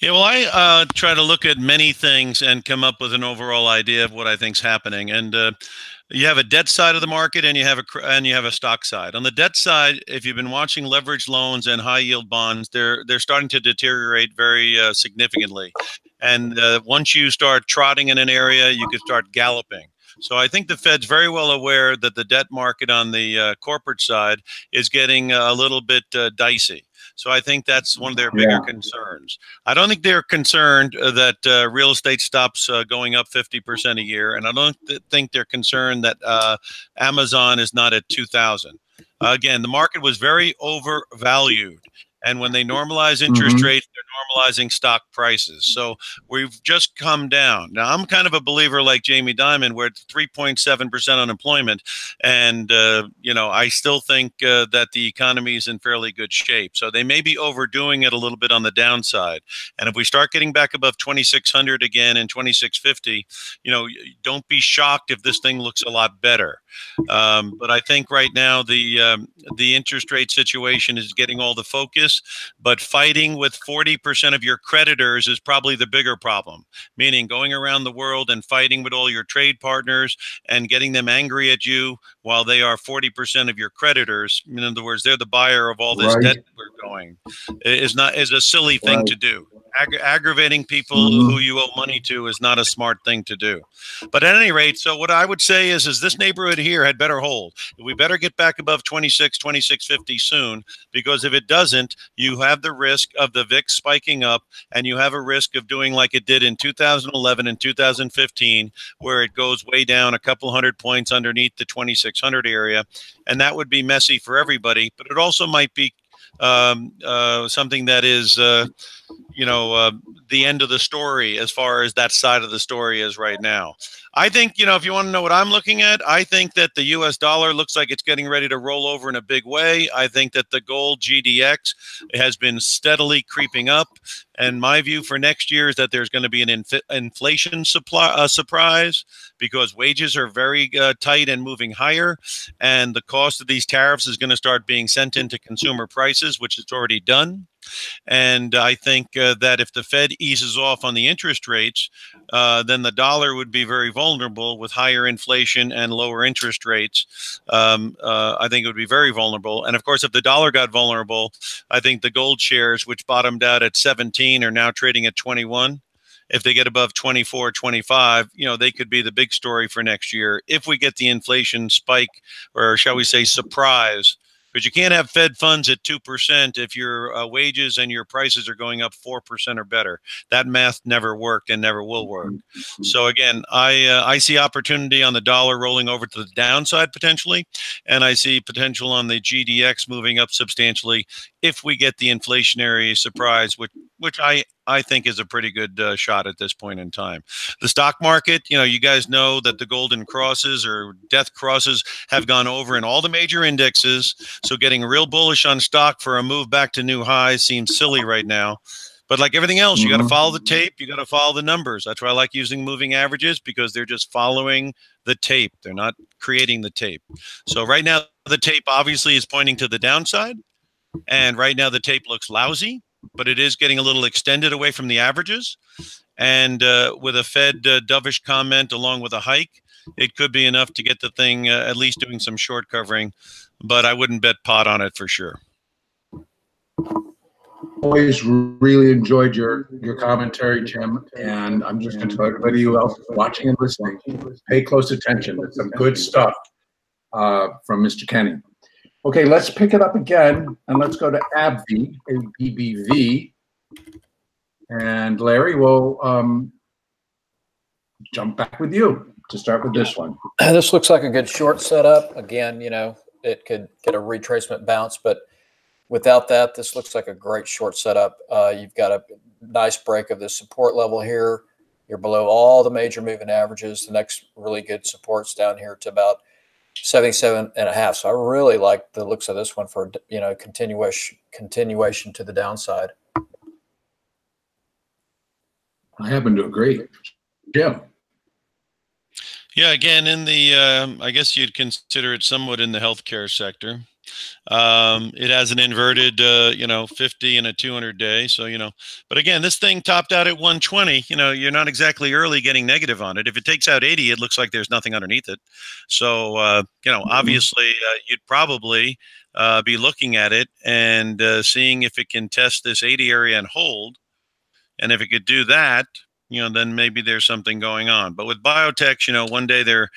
Yeah, well, I try to look at many things and come up with an overall idea of what I think's happening. And you have a debt side of the market, and you have a stock side. On the debt side, if you've been watching leveraged loans and high yield bonds, they're starting to deteriorate very significantly. And once you start trotting in an area, you could start galloping. So I think the Fed's very well aware that the debt market on the corporate side is getting a little bit dicey. So I think that's one of their bigger concerns. I don't think they're concerned that real estate stops going up 50% a year. And I don't think they're concerned that Amazon is not at 2,000. Again, the market was very overvalued. And when they normalize interest rates, they're normalizing stock prices. So we've just come down. Now, I'm kind of a believer like Jamie Dimon, where it's 3.7% unemployment. And, I still think that the economy is in fairly good shape. So they may be overdoing it a little bit on the downside. And if we start getting back above 2,600 again and 2,650, don't be shocked if this thing looks a lot better. But I think right now the interest rate situation is getting all the focus. But fighting with 40% of your creditors is probably the bigger problem, meaning going around the world and fighting with all your trade partners and getting them angry at you while they are 40% of your creditors. In other words, they're the buyer of all this debt we're going, is a silly thing to do. Aggravating people who you owe money to is not a smart thing to do. But at any rate, so what I would say is this neighborhood here had better hold. We better get back above 2650 soon, because if it doesn't, you have the risk of the VIX spiking up, and you have a risk of doing like it did in 2011 and 2015, where it goes way down a couple hundred points underneath the 2600 area. And that would be messy for everybody, but it also might be something that is, the end of the story as far as that side of the story is right now. I think, if you want to know what I'm looking at, I think that the US dollar looks like it's getting ready to roll over in a big way. I think that the gold GDX has been steadily creeping up. And my view for next year is that there's going to be an inflation surprise, because wages are very tight and moving higher. And the cost of these tariffs is going to start being sent into consumer prices, which it's already done. And I think that if the Fed eases off on the interest rates, then the dollar would be very vulnerable with higher inflation and lower interest rates. I think it would be very vulnerable. And of course, if the dollar got vulnerable, I think the gold shares, which bottomed out at 17, are now trading at 21. If they get above 24, 25, they could be the big story for next year if we get the inflation spike, or shall we say surprise. Because you can't have Fed funds at 2% if your wages and your prices are going up 4% or better. That math never worked and never will work. So again, I see opportunity on the dollar rolling over to the downside potentially, and I see potential on the GDX moving up substantially if we get the inflationary surprise, which I think is a pretty good shot at this point in time. The stock market, you guys know that the golden crosses or death crosses have gone over in all the major indexes. So getting real bullish on stock for a move back to new highs seems silly right now. But like everything else, you got to follow the tape. You got to follow the numbers. That's why I like using moving averages, because they're just following the tape. They're not creating the tape. So right now, the tape obviously is pointing to the downside. And right now, the tape looks lousy, but it is getting a little extended away from the averages. And with a Fed dovish comment along with a hike, it could be enough to get the thing at least doing some short covering. But I wouldn't bet pot on it for sure. always really enjoyed your commentary, Jim, and I'm just going to tell everybody who else is watching and listening, pay close attention. There's some good stuff from Mr. Kenney. Okay, let's pick it up again, and let's go to ABV, ABBV, and Larry will jump back with you to start with this one. This looks like a good short setup. Again, you know, it could get a retracement bounce, but without that, this looks like a great short setup. You've got a nice break of this support level here. You're below all the major moving averages. The next really good support's down here to about 77.5. So I really like the looks of this one for, you know, continuation to the downside. I happen to agree. Jim. Yeah, again, in the, I guess you'd consider it somewhat in the healthcare sector. It has an inverted, you know, 50 and a 200-day. So, you know, but again, this thing topped out at 120. You know, you're not exactly early getting negative on it. If it takes out 80, it looks like there's nothing underneath it. So, you know, obviously, you'd probably be looking at it and seeing if it can test this 80 area and hold. And if it could do that, you know, then maybe there's something going on. But with biotechs, you know, one day they're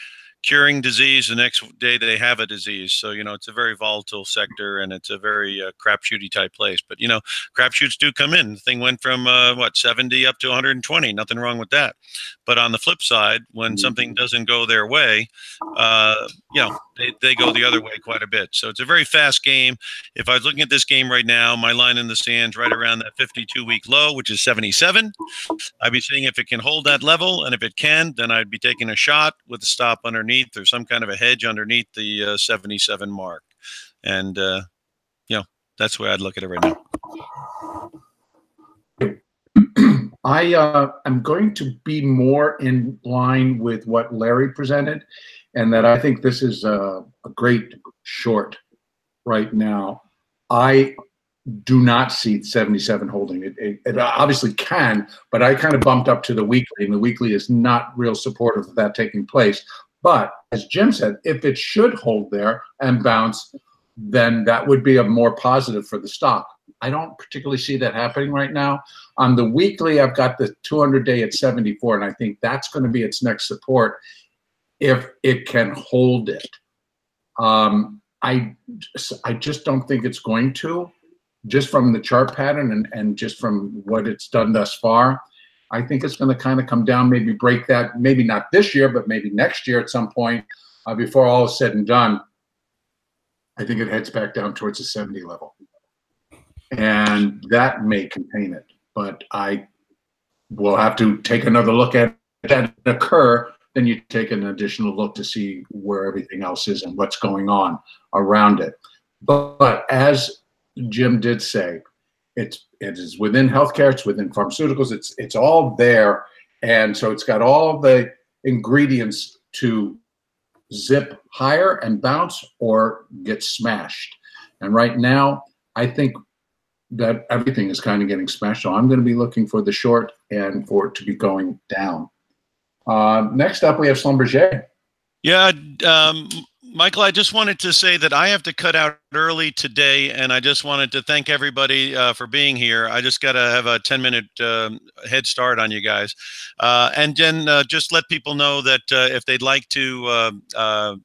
curing disease, the next day they have a disease. So, you know, it's a very volatile sector, and it's a very crapshooty type place. But, you know, crapshoots do come in. The thing went from, 70 up to 120. Nothing wrong with that. But on the flip side, when something doesn't go their way, you know, they go the other way quite a bit. So it's a very fast game. If I was looking at this game right now, my line in the sand's right around that 52-week low, which is 77. I'd be seeing if it can hold that level, and if it can, then I'd be taking a shot with a stop underneath or some kind of a hedge underneath the 77 mark. And, you know, that's the way I'd look at it right now. I am going to be more in line with what Larry presented, and that I think this is a great short right now. I do not see 77 holding. It obviously can, but I kind of bumped up to the weekly, and the weekly is not real supportive of that taking place. But as Jim said, if it should hold there and bounce, then that would be a more positive for the stock. I don't particularly see that happening right now. On the weekly, I've got the 200-day at 74, and I think that's going to be its next support if it can hold it. I just don't think it's going to, just from the chart pattern and just from what it's done thus far. I think it's going to kind of come down, maybe break that, maybe not this year, but maybe next year at some point before all is said and done. I think it heads back down towards the 70 level. And that may contain it, but I will have to take another look at that occur. Then you take an additional look to see where everything else is and what's going on around it. But as Jim did say, it is within healthcare, it's within pharmaceuticals, it's all there, and so it's got all the ingredients to zip higher and bounce or get smashed. And right now, I think that everything is kind of getting smashed. So I'm going to be looking for the short and for it to be going down. Next up, we have Schlumberger. Yeah, Michael, I just wanted to say that I have to cut out early today, and I just wanted to thank everybody for being here. I just got to have a 10-minute head start on you guys. And then just let people know that if they'd like to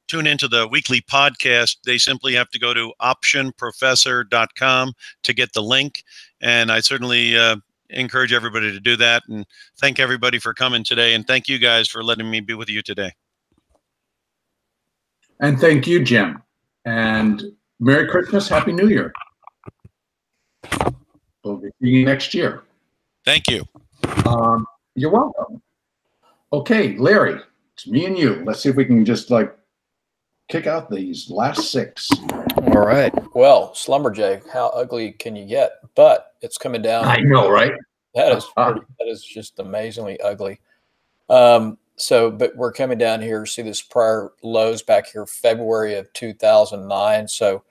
tune into the weekly podcast, they simply have to go to optionprofessor.com to get the link. And I certainly encourage everybody to do that. And thank everybody for coming today. And thank you guys for letting me be with you today. And thank you, Jim. And Merry Christmas, Happy New Year. We'll be seeing you next year. Thank you. You're welcome. Okay, Larry, it's me and you. Let's see if we can just kick out these last six. All right. Well, Schlumberger, how ugly can you get? But it's coming down. I know, right? That is just amazingly ugly. But we're coming down here, see this prior lows back here, February of 2009. So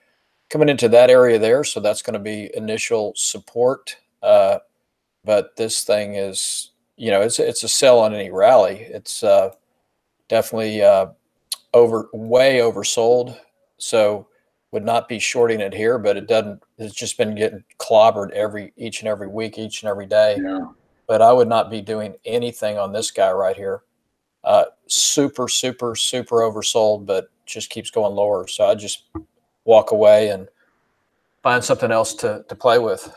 coming into that area there. So that's going to be initial support. But this thing is, you know, it's a sell on any rally. It's definitely way oversold. So would not be shorting it here, but it doesn't. It's just been getting clobbered each and every week, each and every day. Yeah. But I would not be doing anything on this guy right here. Super, super, super oversold, but just keeps going lower. So I just walk away and find something else to play with.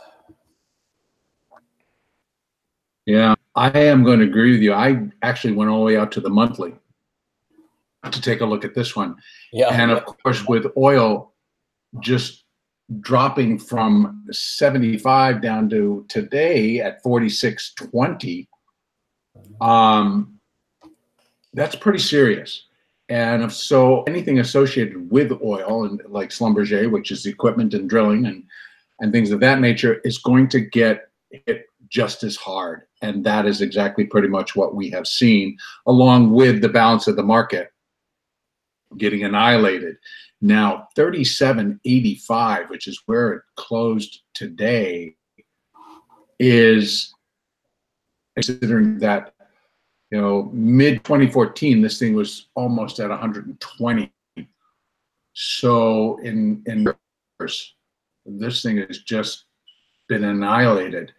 Yeah, I am going to agree with you. I actually went all the way out to the monthly to take a look at this one. Yeah. And of course, with oil just dropping from 75 down to today at 46.20, that's pretty serious. And so anything associated with oil, and like Schlumberger, which is equipment and drilling and things of that nature, is going to get hit just as hard. And that is exactly pretty much what we have seen, along with the balance of the market getting annihilated. Now, 37.85, which is where it closed today, is, considering that, mid 2014, this thing was almost at 120. So in years, this thing has just been annihilated.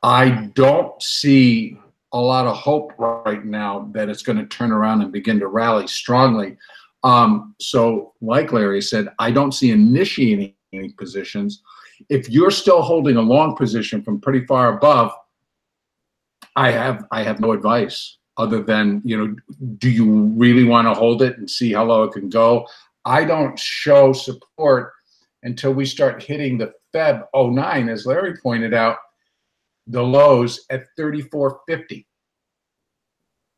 I don't see a lot of hope right now that it's going to turn around and begin to rally strongly. So like Larry said, I don't see initiating any positions. If you're still holding a long position from pretty far above, I have no advice other than, do you really want to hold it and see how low it can go? I don't show support until we start hitting the Feb 09, as Larry pointed out, the lows at 34.50.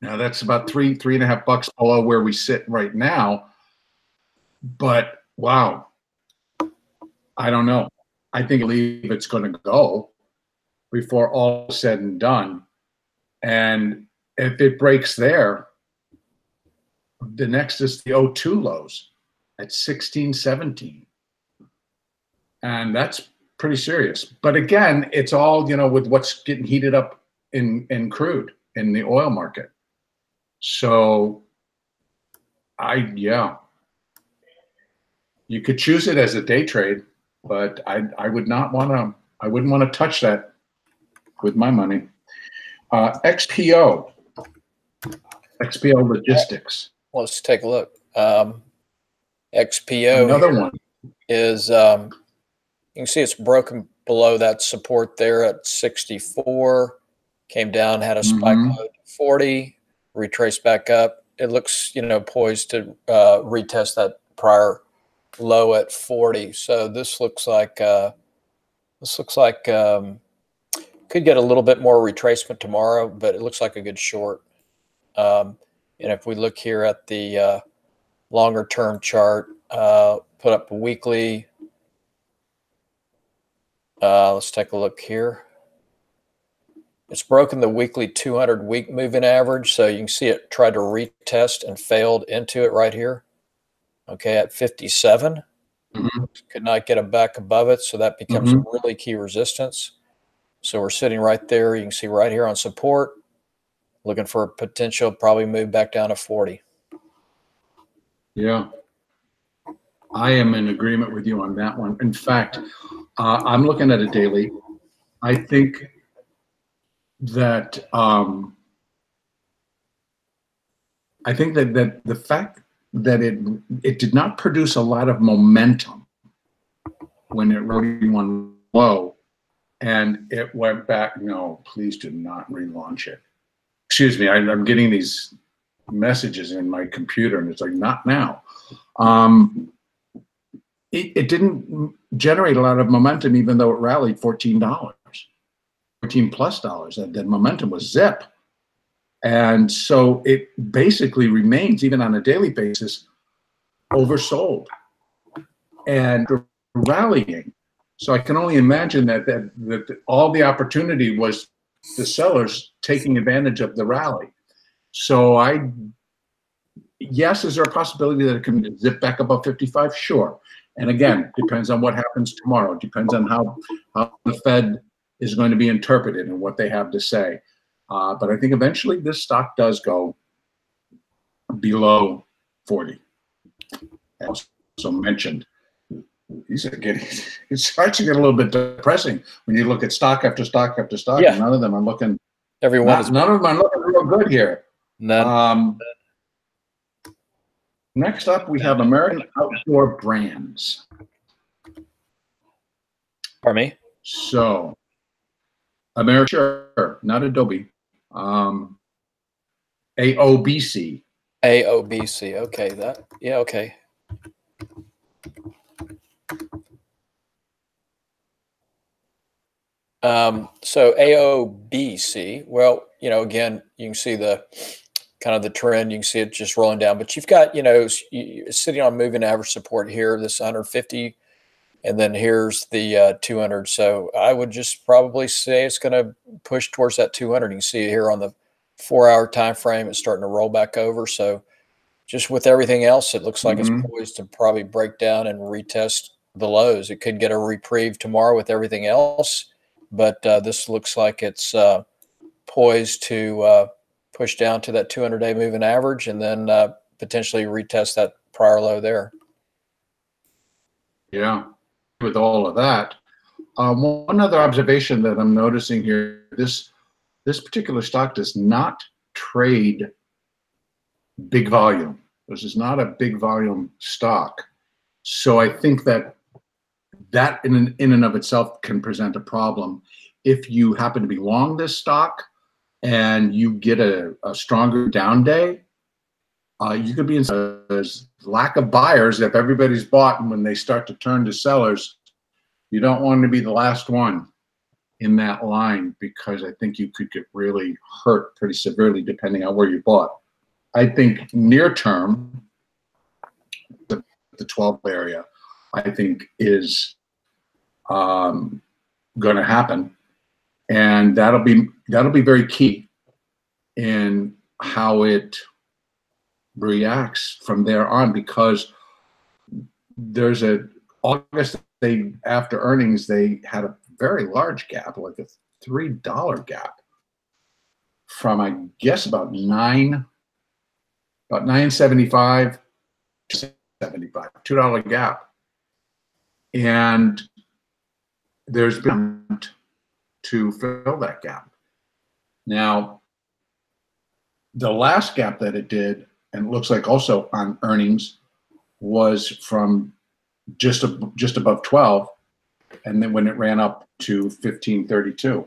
Now that's about $3.5 below where we sit right now. But wow, I don't know. I believe it's going to go before all is said and done. And if it breaks there, the next is the 02 lows at 16.17. And that's pretty serious. But again, it's all, with what's getting heated up in crude, in the oil market. So you could choose it as a day trade, but I wouldn't want to touch that with my money. XPO Logistics. Let's take a look. XPO, another one, is, you can see it's broken below that support there at 64, came down, had a spike low to 40, retraced back up. It looks, poised to retest that prior low at 40. So this looks like could get a little bit more retracement tomorrow, but it looks like a good short. And if we look here at the longer term chart, put up a weekly. Let's take a look here. It's broken the weekly 200 week moving average. So you can see it tried to retest and failed into it right here. Okay, at 57. Could not get it back above it. So that becomes a really key resistance. So we're sitting right there. You can see right here on support, looking for a potential probably move back down to 40. Yeah, I am in agreement with you on that one. In fact, I'm looking at a daily. I think that that the fact that it did not produce a lot of momentum when it really went low, and it went back. No, please do not relaunch it. Excuse me, I'm getting these messages in my computer, and it's like, not now. It didn't generate a lot of momentum, even though it rallied $14 plus. The momentum was zip. And so it basically remains, even on a daily basis, oversold and rallying. So I can only imagine that all the opportunity was the sellers taking advantage of the rally. So yes, is there a possibility that it can zip back above 55? Sure. And again, depends on what happens tomorrow. It depends on how the Fed is going to be interpreted and what they have to say. But I think eventually this stock does go below 40. As also mentioned. it starts to get a little bit depressing when you look at stock after stock after stock, Yeah. and none of them are looking. Everyone is None of them are looking real good here. none. Next up, we have American Outdoor Brands. Pardon me? So, sure, not Adobe. AOBC. AOBC. Okay, that. Yeah. Okay. So AOBC. Well, again, you can see the kind of the trend. You can see it just rolling down, but you've got, sitting on moving average support here, this 150, and then here's the 200. So I would just probably say it's going to push towards that 200. You can see it here on the 4-hour time frame. It's starting to roll back over. So just with everything else, it looks like it's poised to probably break down and retest the lows. It could get a reprieve tomorrow with everything else, but this looks like it's poised to push down to that 200-day moving average and then potentially retest that prior low there. Yeah, with all of that. One other observation that I'm noticing here, this particular stock does not trade big volume. This is not a big volume stock. So I think that in and of itself can present a problem. If you happen to be long this stock and you get a stronger down day, you could be in a lack of buyers if everybody's bought, and when they start to turn to sellers, you don't want to be the last one in that line, because I think you could get really hurt pretty severely depending on where you bought. I think near term, the 12 area, I think is going to happen, and that'll be very key in how it reacts from there on, because there's August, after earnings, they had a very large gap, like a $3 gap from, I guess, about $9.75 to $7.75, $2 gap. And there's been to fill that gap. Now, the last gap that it did, and it looks like also on earnings, was from just above 12, and then when it ran up to 15.32,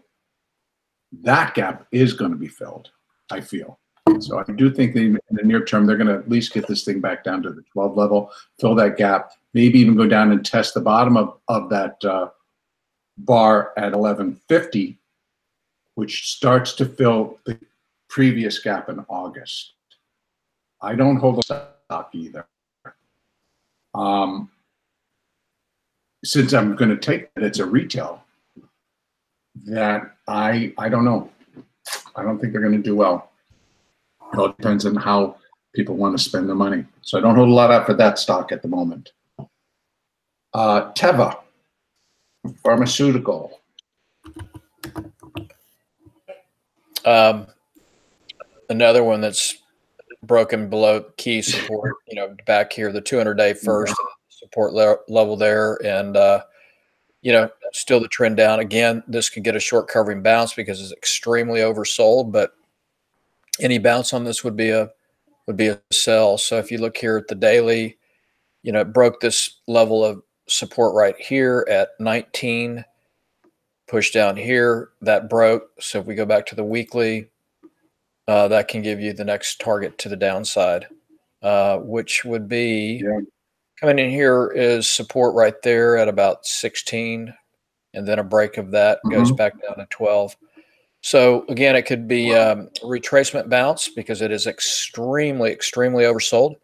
that gap is going to be filled, I feel. So I do think in the near term, they're going to at least get this thing back down to the 12 level, fill that gap, maybe even go down and test the bottom of that bar at 11.50, which starts to fill the previous gap in August. I don't hold the stock either. Since I'm going to take that it's a retail, that I don't know. I don't think they're going to do well. It all depends on how people want to spend their money. So I don't hold a lot out for that stock at the moment. Teva, pharmaceutical. Another one that's broken below key support, back here, the 200-day first support level there, and still the trend down. Again, this could get a short covering bounce because it's extremely oversold, but any bounce on this would be a sell. So if you look here at the daily, it broke this level of support right here at 19, push down here, that broke. So if we go back to the weekly, that can give you the next target to the downside, which would be coming in here is support right there at about 16, and then a break of that goes back down to 12. So again, it could be a retracement bounce because it is extremely, extremely oversold.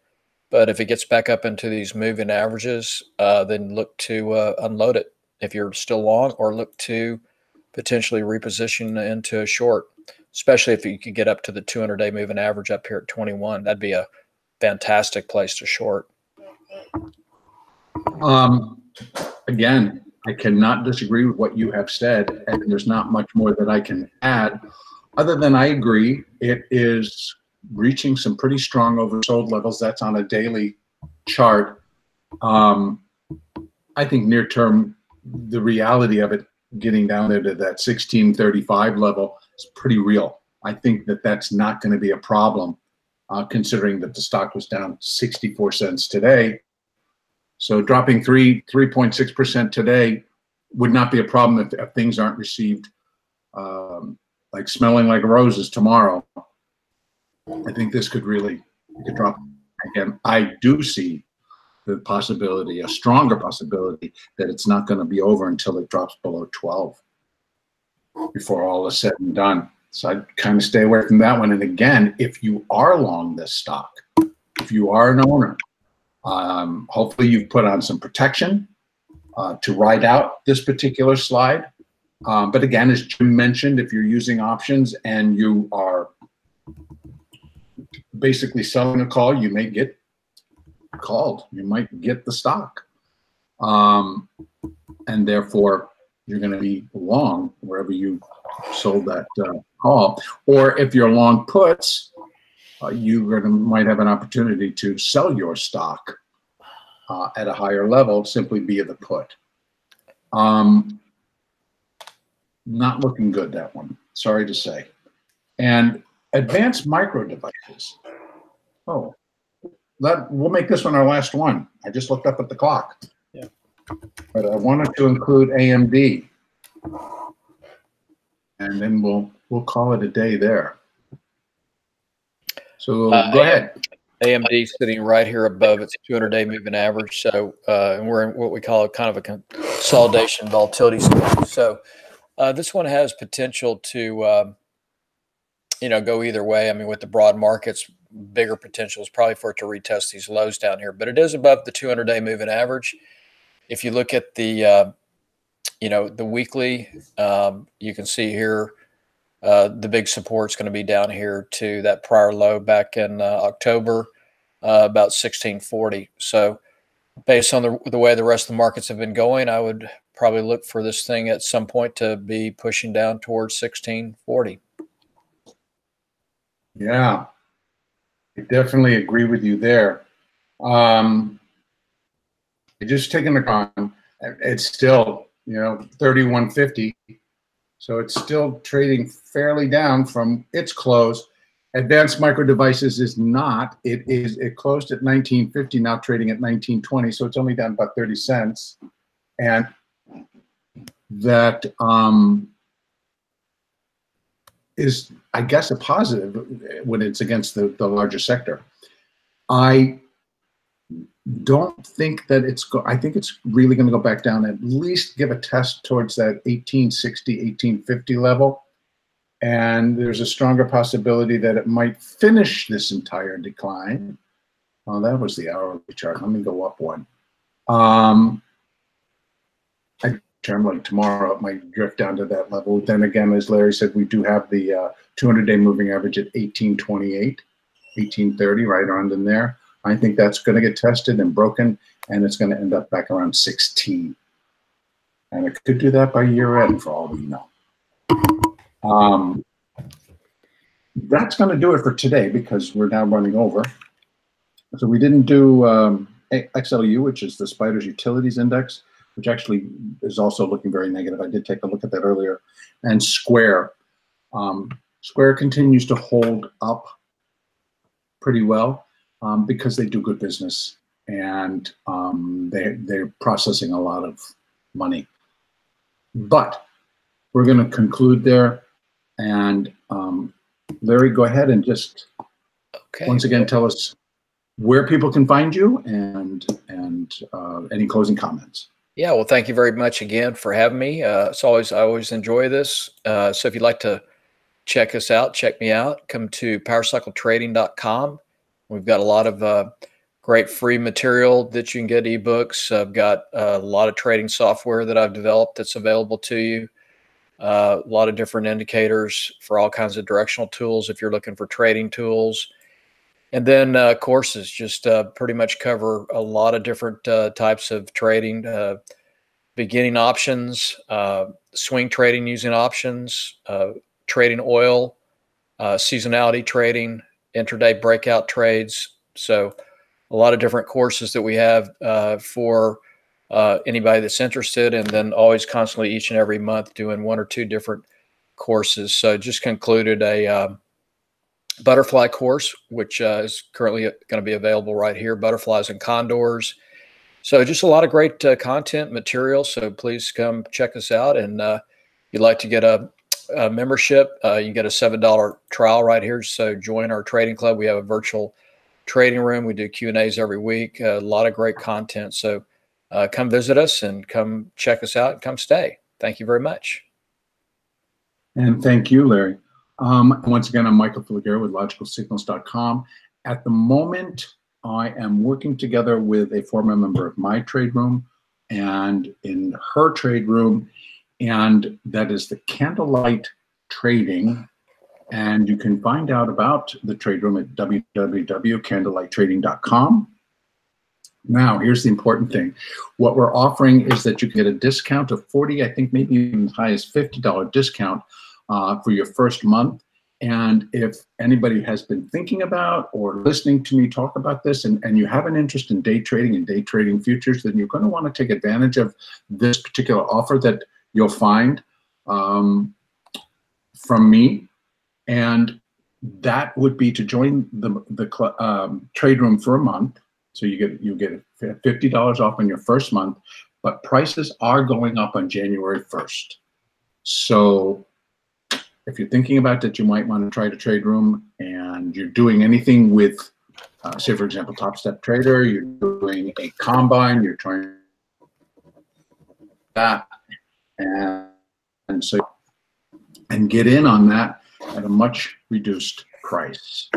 But if it gets back up into these moving averages, then look to unload it if you're still long, or look to potentially reposition into a short, especially if you could get up to the 200-day moving average up here at 21. That'd be a fantastic place to short. Again, I cannot disagree with what you have said, and there's not much more that I can add, other than I agree it is reaching some pretty strong oversold levels. That's on a daily chart. I I think near term, the reality of it getting down there to that 1635 level is pretty real. I think that that's not going to be a problem, considering that the stock was down 64 cents today. So dropping 3.6% today would not be a problem if things aren't received like smelling like roses tomorrow. I think this could really drop again. I do see the possibility, a stronger possibility, that it's not going to be over until it drops below 12 before all is said and done. So I'd kind of stay away from that one. And again, if you are long this stock, if you are an owner, hopefully you've put on some protection to ride out this particular slide. But again, as Jim mentioned, if you're using options and you are basically selling a call, you may get called. You might get the stock. And therefore, you're going to be long wherever you sold that call. Or if you're long puts, you might have an opportunity to sell your stock at a higher level simply via the put. Not looking good, that one. Sorry to say. And advanced micro devices. Oh, we'll make this one our last one. I just looked up at the clock. Yeah. But I wanted to include AMD. And then we'll call it a day there. So go ahead. AMD sitting right here above its 200-day moving average. So and we're in what we call kind of a consolidation volatility stage. So this one has potential to go either way. I mean, with the broad markets, bigger potential is probably for it to retest these lows down here. But it is above the 200-day moving average. If you look at the the weekly, you can see here the big support's going to be down here to that prior low back in October, about 1640. So based on the way the rest of the markets have been going, I would probably look for this thing at some point to be pushing down towards 1640. Yeah, I definitely agree with you there. Just taking the con, it's still 3150, so it's still trading fairly down from its close. Advanced Micro Devices is not. It closed at 1950, now trading at 1920, so it's only down about 30 cents, and that is, I guess, a positive when it's against the larger sector. I don't think that I think it's really going to go back down, at least give a test towards that 1860, 1850 level. And there's a stronger possibility that it might finish this entire decline. Oh, that was the hourly chart. Let me go up one. Like tomorrow, it might drift down to that level. Then again, as Larry said, we do have the 200-day moving average at 1828, 1830, right around in there. I think that's going to get tested and broken, and it's going to end up back around 16. And it could do that by year end, for all we know. That's going to do it for today because we're now running over. So we didn't do XLU, which is the Spider's Utilities Index, which actually is also looking very negative. I did take a look at that earlier. And Square. Square continues to hold up pretty well because they do good business, and they're processing a lot of money. But we're going to conclude there. And Larry, go ahead and just once again tell us where people can find you and any closing comments. Yeah, well, thank you very much again for having me. I always enjoy this. So if you'd like to check us out, check me out, come to powercycletrading.com. We've got a lot of great free material that you can get, ebooks. I've got a lot of trading software that I've developed that's available to you. A lot of different indicators for all kinds of directional tools if you're looking for trading tools. And then courses just pretty much cover a lot of different types of trading, beginning options, swing trading using options, trading oil, seasonality trading, intraday breakout trades. So a lot of different courses that we have for anybody that's interested, and then always constantly each and every month doing 1 or 2 different courses. So just concluded a butterfly course, which is currently going to be available right here, butterflies and condors. So just a lot of great content material. So please come check us out. And if you'd like to get a membership, you can get a $7 trial right here. So join our trading club. We have a virtual trading room. We do Q&As every week, a lot of great content. So come visit us and come check us out and come stay. Thank you very much. And thank you, Larry. Once again, I'm Michael Filigera with LogicalSignals.com. At the moment, I am working together with a former member of my trade room and in her trade room, and that is the Candlelight Trading. And you can find out about the trade room at www.candlelightTrading.com. Now, here's the important thing. What we're offering is that you get a discount of 40, I think maybe even as high as $50 discount for your first month. And if anybody has been thinking about or listening to me talk about this, and you have an interest in day trading and day trading futures, then you're going to want to take advantage of this particular offer that you'll find from me. And that would be to join the trade room for a month. So you get $50 off on your first month, but prices are going up on January 1st. So if you're thinking about that, you might want to try the trade room, and you're doing anything with, say, for example, Top Step Trader, you're doing a combine, you're trying that, and so and get in on that at a much reduced price.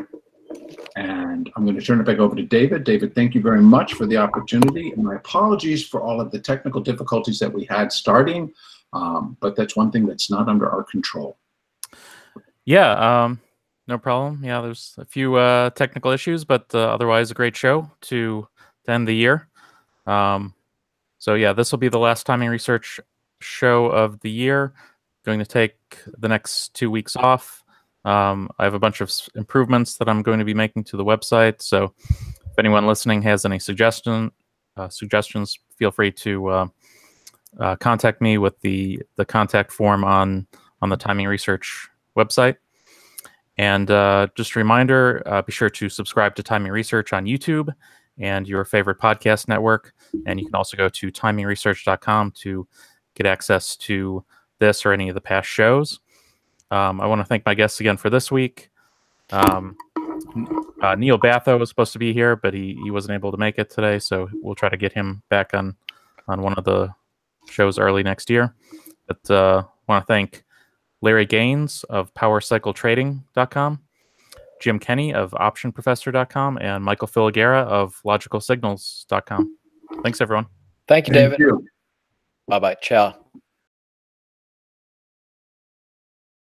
And I'm going to turn it back over to David. David, thank you very much for the opportunity, and my apologies for all of the technical difficulties that we had starting, but that's one thing that's not under our control. Yeah, no problem. Yeah, there's a few technical issues, but otherwise a great show to end the year. So yeah, this will be the last Timing Research show of the year. Going to take the next 2 weeks off. I have a bunch of improvements that I'm going to be making to the website. So if anyone listening has any suggestions, feel free to contact me with the contact form on the Timing Research website. And just a reminder, be sure to subscribe to Timing Research on YouTube and your favorite podcast network. And you can also go to TimingResearch.com to get access to this or any of the past shows. I want to thank my guests again for this week. Neil Batho was supposed to be here, but he wasn't able to make it today, so we'll try to get him back on one of the shows early next year. But I want to thank Larry Gaines of PowerCycleTrading.com, Jim Kenney of OptionProfessor.com, and Michael Filigera of LogicalSignals.com. Thanks, everyone. Thank you, David. Thank you. Bye-bye. Ciao.